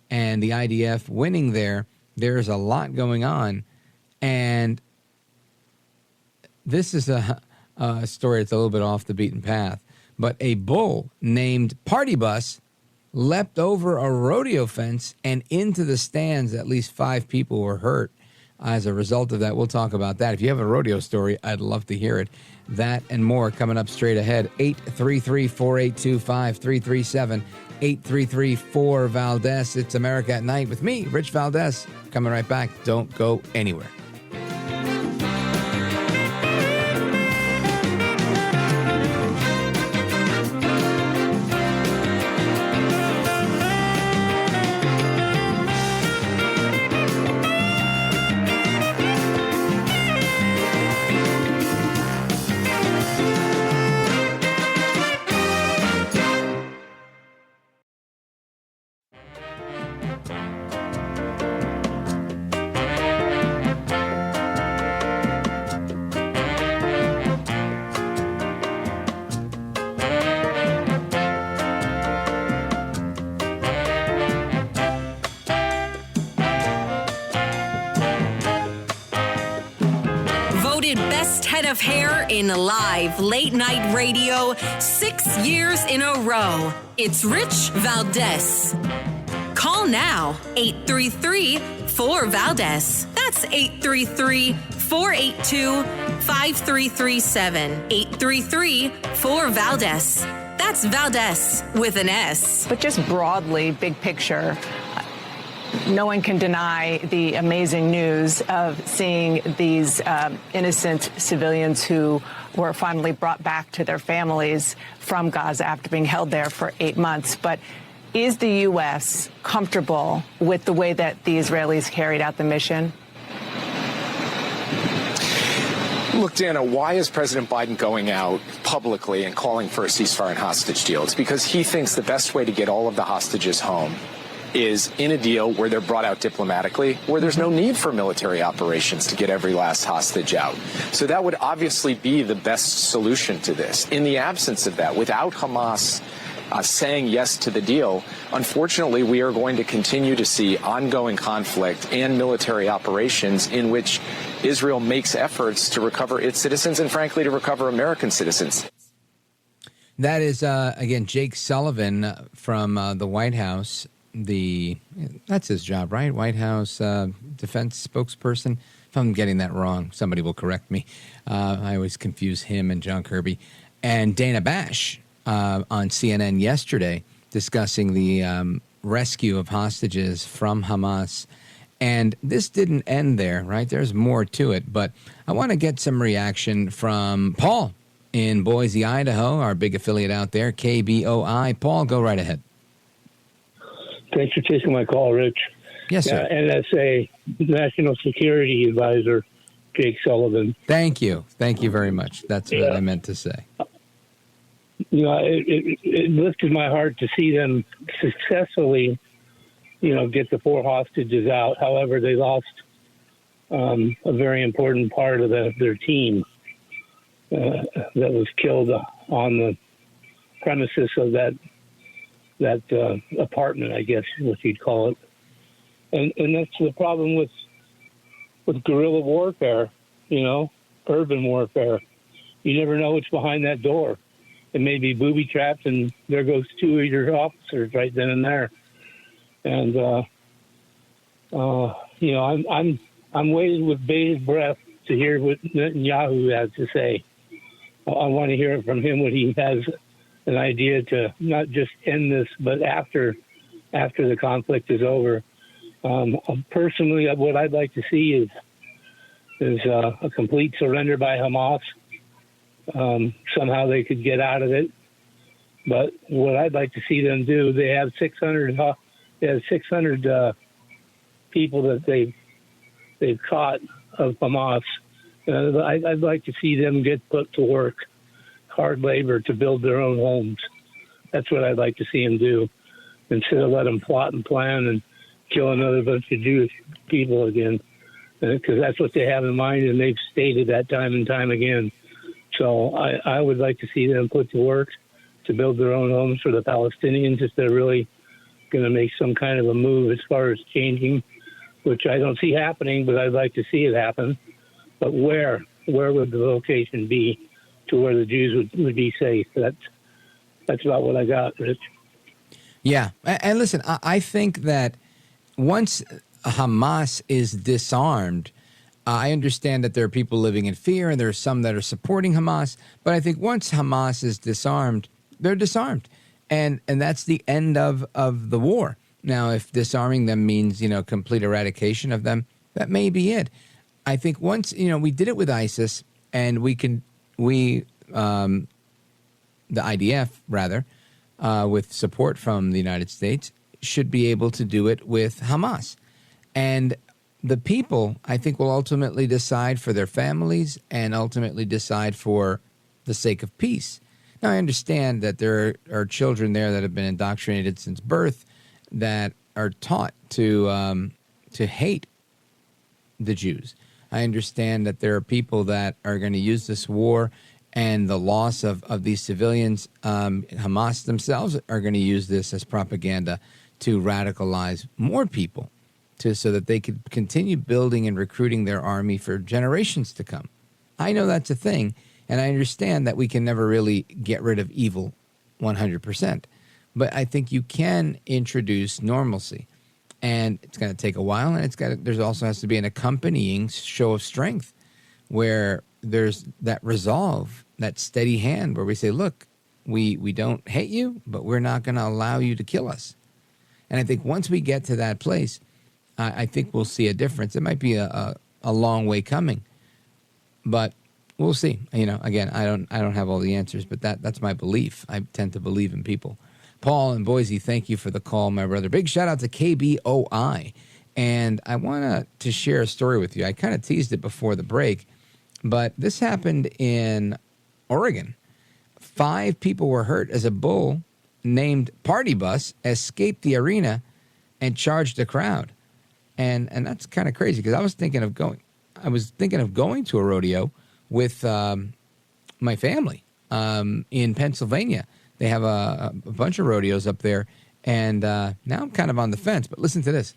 and the IDF winning there's a lot going on. And this is a story that's a little bit off the beaten path. But a bull named Party Bus leapt over a rodeo fence and into the stands. At least 5 people were hurt as a result of that. We'll talk about that. If you have a rodeo story, I'd love to hear it. That and more coming up straight ahead. 833-4825-337. 833-4-VALDEZ. It's America at Night with me, Rich Valdez. Coming right back. Don't go anywhere.
Head of hair in live late night radio 6 years in a row. It's Rich Valdez. Call now, 833-4-VALDEZ. That's 833-482-5337. 833-4-VALDEZ. That's Valdez with an S.
But just broadly, big picture, no one can deny the amazing news of seeing these innocent civilians who were finally brought back to their families from Gaza after being held there for 8 months. But is the U.S. comfortable with the way that the Israelis carried out the mission?
Look, Dana, why is President Biden going out publicly and calling for a ceasefire and hostage deal? It's because he thinks the best way to get all of the hostages home is in a deal where they're brought out diplomatically, where there's no need for military operations to get every last hostage out. So that would obviously be the best solution to this. In the absence of that, without Hamas saying yes to the deal, unfortunately, we are going to continue to see ongoing conflict and military operations in which Israel makes efforts to recover its citizens and, frankly, to recover American citizens.
That is, again, Jake Sullivan from the White House. That's his job, right? White House defense spokesperson. If I'm getting that wrong, somebody will correct me. I always confuse him and John Kirby. And Dana Bash on CNN yesterday discussing the rescue of hostages from Hamas. And this didn't end there, right? There's more to it. But I want to get some reaction from Paul in Boise, Idaho, our big affiliate out there, KBOI. Paul, go right ahead.
Thanks for taking my call, Rich.
Yes, sir.
NSA, National Security Advisor, Jake Sullivan.
Thank you. Thank you very much. That's what I meant to say.
You know, it lifted my heart to see them successfully, get the 4 hostages out. However, they lost a very important part of their team that was killed on the premises of that apartment, I guess is what you'd call it. And that's the problem with guerrilla warfare, urban warfare. You never know what's behind that door. It may be booby trapped, and there goes 2 of your officers right then and there. And I'm waiting with bated breath to hear what Netanyahu has to say. I want to hear it from him, what he has an idea to not just end this, but after the conflict is over. Personally, what I'd like to see is a complete surrender by Hamas. Somehow they could get out of it. But what I'd like to see them do, they have 600 people that they've caught of Hamas. I'd like to see them get put to work, hard labor to build their own homes. That's what I'd like to see them do, instead of let them plot and plan and kill another bunch of Jewish people again, because that's what they have in mind, and they've stated that time and time again. So I would like to see them put to work to build their own homes for the Palestinians if they're really going to make some kind of a move as far as changing, which I don't see happening, but I'd like to see it happen. But where would the location be to where the Jews would be safe? That's about what I got, Rich.
Yeah. And listen, I think that once Hamas is disarmed, I understand that there are people living in fear and there are some that are supporting Hamas. But I think once Hamas is disarmed, they're disarmed. And that's the end of the war. Now, if disarming them means, complete eradication of them, that may be it. I think once, we did it with ISIS, and the IDF, rather, with support from the United States, should be able to do it with Hamas. And the people, I think, will ultimately decide for their families and ultimately decide for the sake of peace. Now, I understand that there are children there that have been indoctrinated since birth that are taught to hate the Jews. I understand that there are people that are going to use this war and the loss of these civilians. Hamas themselves are going to use this as propaganda to radicalize more people, so that they could continue building and recruiting their army for generations to come. I know that's a thing, and I understand that we can never really get rid of evil 100%. But I think you can introduce normalcy, and it's going to take a while, and there's also has to be an accompanying show of strength where there's that resolve, that steady hand where we say, look, We don't hate you, but we're not going to allow you to kill us. And I think once we get to that place, I think we'll see a difference. It might be a long way coming, but we'll see. Again, I don't have all the answers, but that's my belief. I tend to believe in people. Paul in Boise, thank you for the call, my brother. Big shout out to KBOI. And I want to share a story with you. I kind of teased it before the break, but this happened in Oregon. 5 people were hurt as a bull named Party Bus escaped the arena and charged the crowd. And that's kind of crazy because I was thinking of going to a rodeo with my family in Pennsylvania. They have a bunch of rodeos up there, and now I'm kind of on the fence. But listen to this.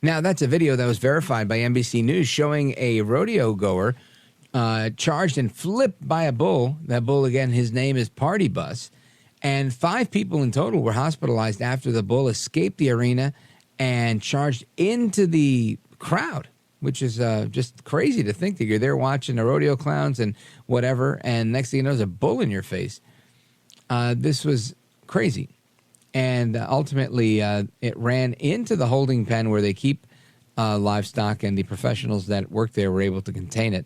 Now, that's a video that was verified by NBC News showing a rodeo goer charged and flipped by a bull. That bull, again, his name is Party Bus. And 5 people in total were hospitalized after the bull escaped the arena and charged into the crowd, which is just crazy to think that you're there watching the rodeo clowns and whatever, and next thing you know, there's a bull in your face. This was crazy. And ultimately, it ran into the holding pen where they keep livestock, and the professionals that worked there were able to contain it.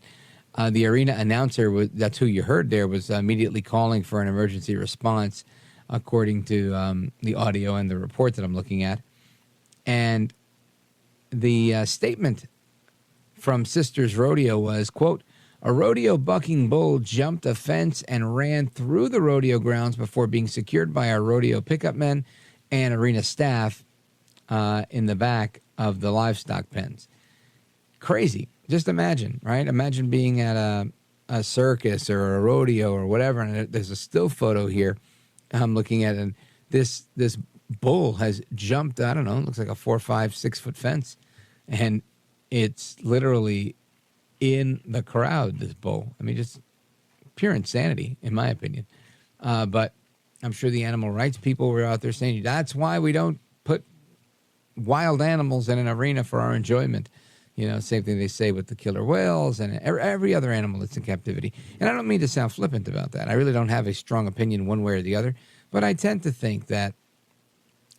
The arena announcer, that's who you heard there, was immediately calling for an emergency response, according to the audio and the report that I'm looking at. And the statement from Sisters Rodeo was, quote, "A rodeo bucking bull jumped a fence and ran through the rodeo grounds before being secured by our rodeo pickup men and arena staff in the back of the livestock pens." Crazy. Just imagine, right? Imagine being at a circus or a rodeo or whatever, and there's a still photo here I'm looking at, and this bull has jumped, I don't know, it looks like a 4, 5, 6 foot fence, and it's literally in the crowd, this bull. I mean, just pure insanity, in my opinion. But I'm sure the animal rights people were out there saying, that's why we don't put wild animals in an arena for our enjoyment. Same thing they say with the killer whales and every other animal that's in captivity. And I don't mean to sound flippant about that. I really don't have a strong opinion one way or the other. But I tend to think that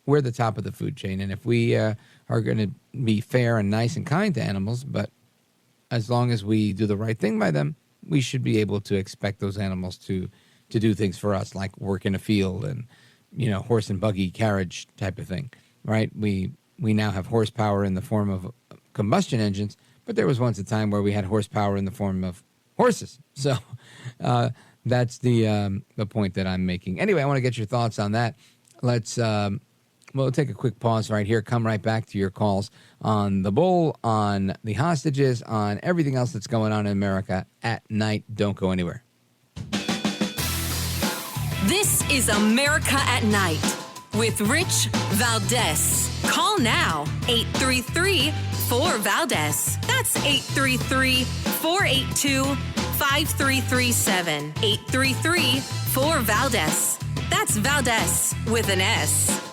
we're the top of the food chain. And if we are going to be fair and nice and kind to animals, but as long as we do the right thing by them, we should be able to expect those animals to do things for us, like work in a field and, horse and buggy carriage type of thing, right? We now have horsepower in the form of combustion engines, but there was once a time where we had horsepower in the form of horses. So that's the point that I'm making. Anyway, I want to get your thoughts on that. Let's we'll take a quick pause right here. Come right back to your calls on the bull, on the hostages, on everything else that's going on in America at night. Don't go anywhere.
This is America at Night with Rich Valdez. Call now, 833-4VALDEZ. That's 833-482-5337. 833-4VALDEZ. That's Valdez with an S.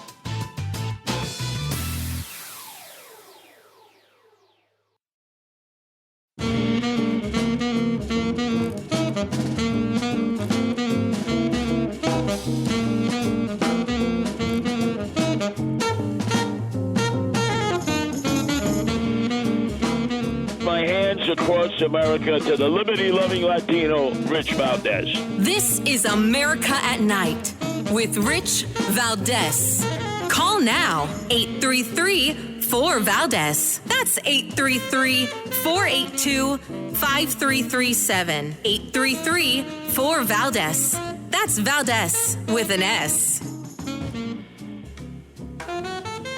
Across America to the liberty-loving Latino, Rich Valdez.
This is America at Night with Rich Valdez. Call now, 833-4VALDEZ. That's 833-482-5337. 833-4VALDEZ. That's Valdez with an S.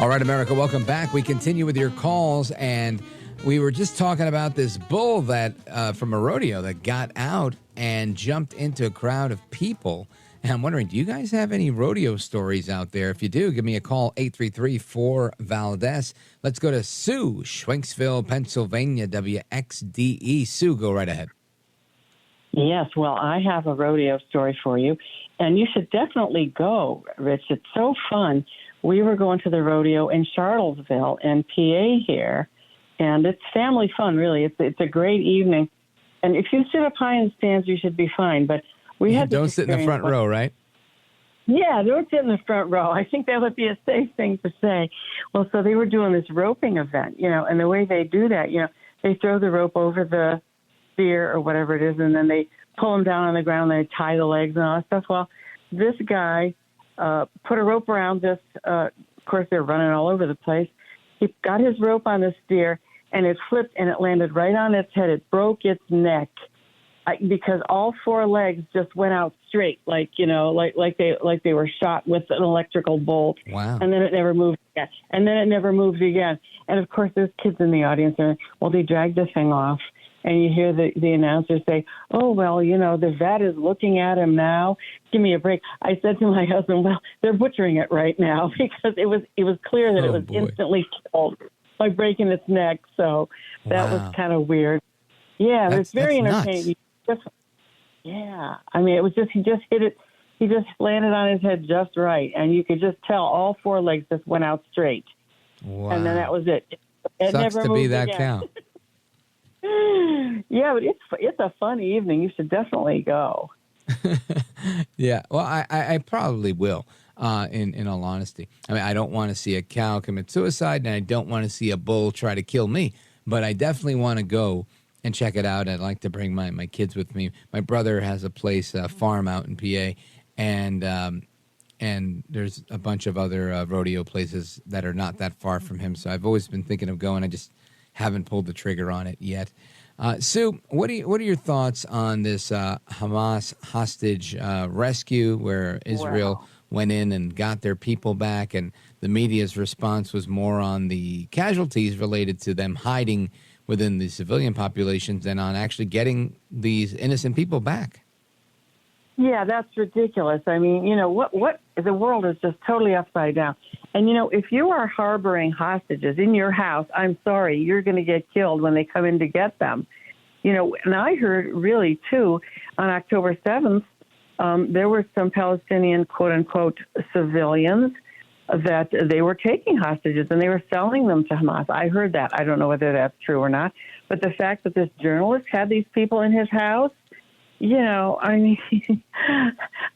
All right, America, welcome back. We continue with your calls, and we were just talking about this bull that from a rodeo that got out and jumped into a crowd of people. And I'm wondering, do you guys have any rodeo stories out there? If you do, give me a call, 833-4VALDEZ. Let's go to Sue, Schwenksville, Pennsylvania, WXDE. Sue, go right ahead.
Yes, well, I have a rodeo story for you, and you should definitely go, Rich. It's so fun. We were going to the rodeo in Charlottesville in PA here, and it's family fun, really. It's a great evening. And if you sit up high in the stands, you should be fine. But we had
Don't sit in the front row, right?
Yeah, don't sit in the front row. I think that would be a safe thing to say. Well, so they were doing this roping event, and the way they do that, they throw the rope over the steer or whatever it is, and then they pull them down on the ground, they tie the legs and all that stuff. Well, this guy put a rope around this. Of course, they're running all over the place. He got his rope on the steer, and it flipped, and it landed right on its head. It broke its neck because all four legs just went out straight, like they were shot with an electrical bolt.
Wow!
And then it never moved again. And then it never moved again. And of course, there's kids in the audience, and they dragged the thing off. And you hear the announcer say, "Oh, well, the vet is looking at him now. Give me a break." I said to my husband, "Well, they're butchering it right now," because it was clear that it was instantly killed by breaking its neck. So that was kind of weird. Yeah, it was very entertaining. Yeah, I mean, it was just he just hit it. He just landed on his head just right, and you could just tell all four legs just went out straight.
Wow!
And then that was it. It
Sucks
never
to
moved
be that
again.
count.
Yeah, but it's a fun evening. You should definitely go.
Yeah, well, I probably will. In all honesty, I mean, I don't want to see a cow commit suicide, and I don't want to see a bull try to kill me. But I definitely want to go and check it out. I'd like to bring my kids with me. My brother has a place, a farm out in PA, and there's a bunch of other rodeo places that are not that far from him. So I've always been thinking of going. I just haven't pulled the trigger on it yet. Sue, what are your thoughts on this Hamas hostage rescue, where Israel went in and got their people back, and the media's response was more on the casualties related to them hiding within the civilian populations than on actually getting these innocent people back?
Yeah, that's ridiculous. I mean, what the world is just totally upside down. And, if you are harboring hostages in your house, I'm sorry, you're going to get killed when they come in to get them. And I heard really, too, on October 7th, there were some Palestinian, quote unquote, civilians that they were taking hostages and they were selling them to Hamas. I heard that. I don't know whether that's true or not. But the fact that this journalist had these people in his house, I mean,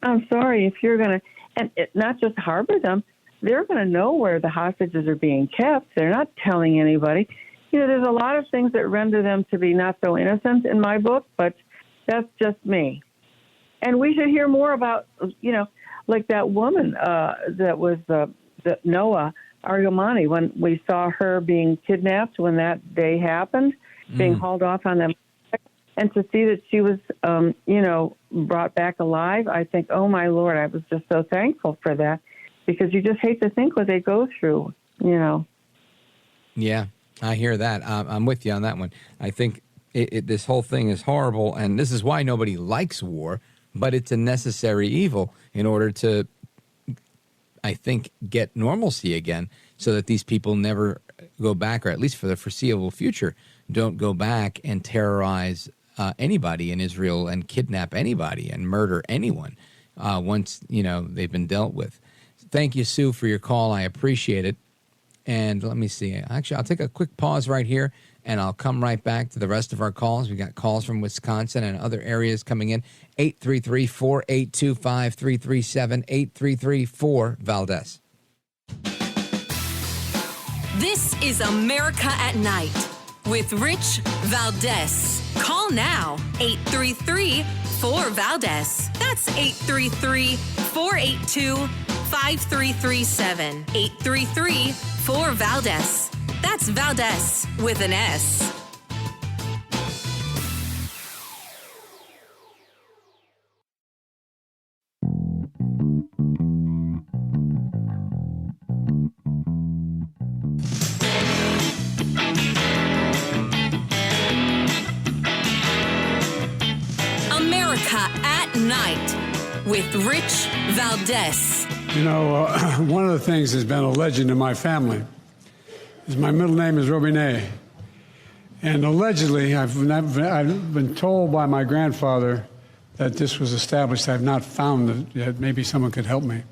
I'm sorry, if you're going to, and not just harbor them, they're going to know where the hostages are being kept. They're not telling anybody. There's a lot of things that render them to be not so innocent in my book, but that's just me. And we should hear more about, like that woman that was Noah Argamani, when we saw her being kidnapped when that day happened, being hauled off on them. And to see that she was, brought back alive, I think, oh, my Lord, I was just so thankful for that, because you just hate to think what they go through,
Yeah, I hear that. I'm with you on that one. I think this whole thing is horrible, and this is why nobody likes war, but it's a necessary evil in order to, I think, get normalcy again, so that these people never go back, or at least for the foreseeable future, don't go back and terrorize anybody in Israel and kidnap anybody and murder anyone once, they've been dealt with. Thank you, Sue, for your call. I appreciate it. And let me see. Actually, I'll take a quick pause right here, and I'll come right back to the rest of our calls. We got calls from Wisconsin and other areas coming in. 833-482-5337, 833-4-VALDEZ.
This is America at Night with Rich Valdez. Call now, 833-4-VALDEZ. That's 833-482-5337. 833-4-VALDEZ. That's Valdez with an S. America at Night with Rich Valdez.
One of the things that's been a legend in my family is my middle name is Robinet. And allegedly, I've been told by my grandfather that this was established. I've not found it yet. Maybe someone could help me.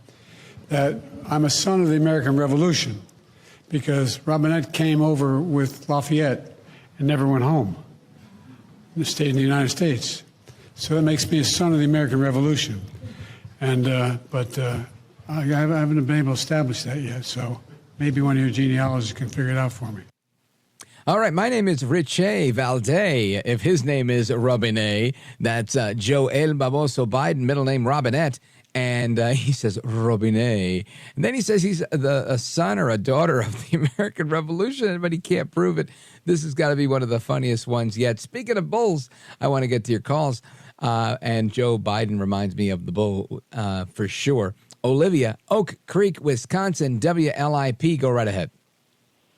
That I'm a son of the American Revolution because Robinette came over with Lafayette and never went home. He stayed in the United States. So that makes me a son of the American Revolution. And but I haven't been able to establish that yet. So maybe one of your genealogists can figure it out for me.
All right, my name is Richie Valde. If his name is Robinet, that's Joel Baboso Biden, middle name Robinette. And he says Robinet. And then he says he's a son or a daughter of the American Revolution, but he can't prove it. This has got to be one of the funniest ones yet. Speaking of bulls, I want to get to your calls. And Joe Biden reminds me of the bull for sure. Olivia, Oak Creek, Wisconsin, WLIP. Go right ahead.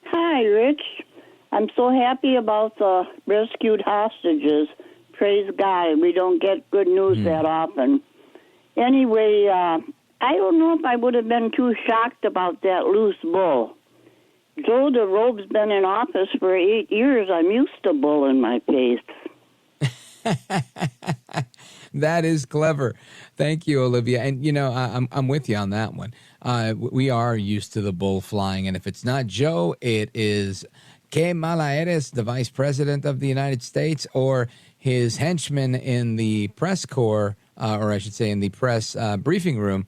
Hi, Rich. I'm so happy about the rescued hostages. Praise God. We don't get good news that often. Anyway, I don't know if I would have been too shocked about that loose bull. Joe DeRobe's been in office for 8 years. I'm used to bull in my face.
That is clever. Thank you, Olivia. And, you know, I'm with you on that one. We are used to the bull flying. And if it's not Joe, it is Kamala Harris, the vice president of the United States, or his henchman in the press corps, or I should say in the press briefing room,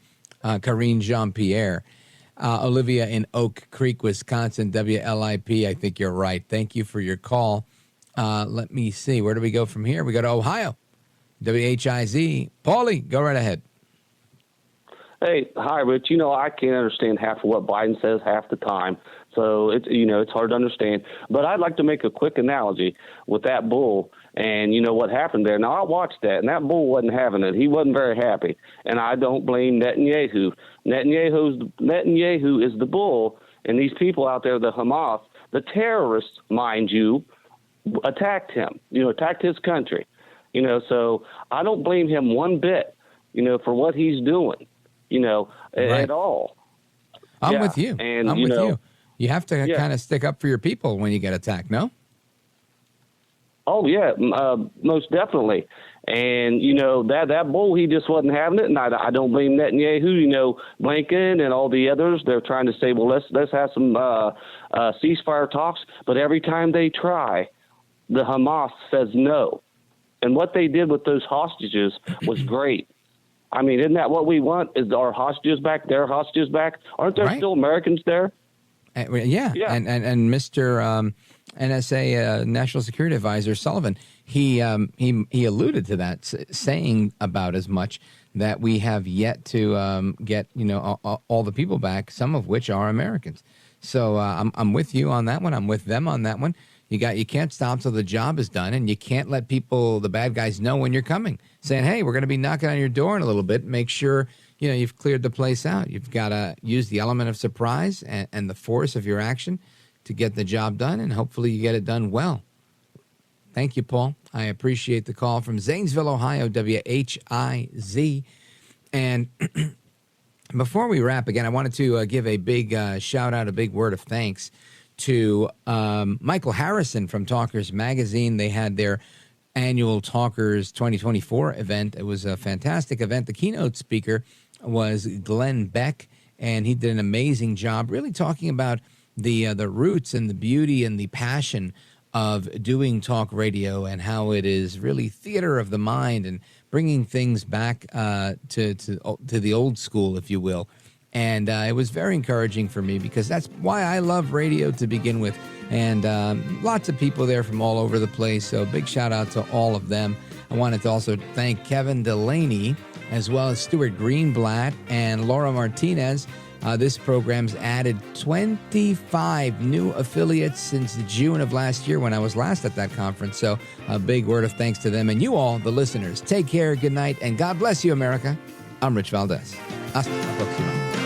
Karine Jean-Pierre. Olivia in Oak Creek, Wisconsin, WLIP. I think you're right. Thank you for your call. Let me see. Where do we go from here? We go to Ohio, WHIZ. Paulie, go right ahead.
Hey, hi, Rich. You know, I can't understand half of what Biden says half the time. So, it's hard to understand. But I'd like to make a quick analogy with that bull and, what happened there. Now, I watched that, and that bull wasn't having it. He wasn't very happy. And I don't blame Netanyahu. Netanyahu is the bull, and these people out there, the Hamas, the terrorists, mind you, attacked him, attacked his country. So I don't blame him one bit, for what he's doing, at all.
I'm with you.
And,
I'm with you. You have to kind of stick up for your people when you get attacked, no?
Oh, yeah, most definitely. And, that bull, he just wasn't having it. And I don't blame Netanyahu, Blinken and all the others. They're trying to say, well, let's have some ceasefire talks. But every time they try, the Hamas says no. And what they did with those hostages was great. I mean, isn't that what we want? Is our hostages back, their hostages back? Aren't there still Americans there?
Yeah. And Mr. NSA National Security Advisor Sullivan, he alluded to that, saying about as much that we have yet to get all the people back, some of which are Americans. So I'm with you on that one. I'm with them on that one. You can't stop till the job is done, and you can't let people, the bad guys, know when you're coming, saying, hey, we're going to be knocking on your door in a little bit. Make sure you've cleared the place out. You've got to use the element of surprise and the force of your action to get the job done, and hopefully you get it done well. Thank you, Paul. I appreciate the call from Zanesville, Ohio, WHIZ. And before we wrap, again, I wanted to give a big shout out, a big word of thanks to Michael Harrison from Talkers Magazine. They had their annual Talkers 2024 event. It was a fantastic event. The keynote speaker was Glenn Beck, and he did an amazing job really talking about the roots and the beauty and the passion of doing talk radio and how it is really theater of the mind and bringing things back to the old school, if you will. And it was very encouraging for me because that's why I love radio to begin with. And lots of people there from all over the place. So big shout out to all of them. I wanted to also thank Kevin Delaney, as well as Stuart Greenblatt and Laura Martinez. This program's added 25 new affiliates since June of last year when I was last at that conference. So a big word of thanks to them and you all, the listeners. Take care, good night, and God bless you, America. I'm Rich Valdez. Hasta la próxima.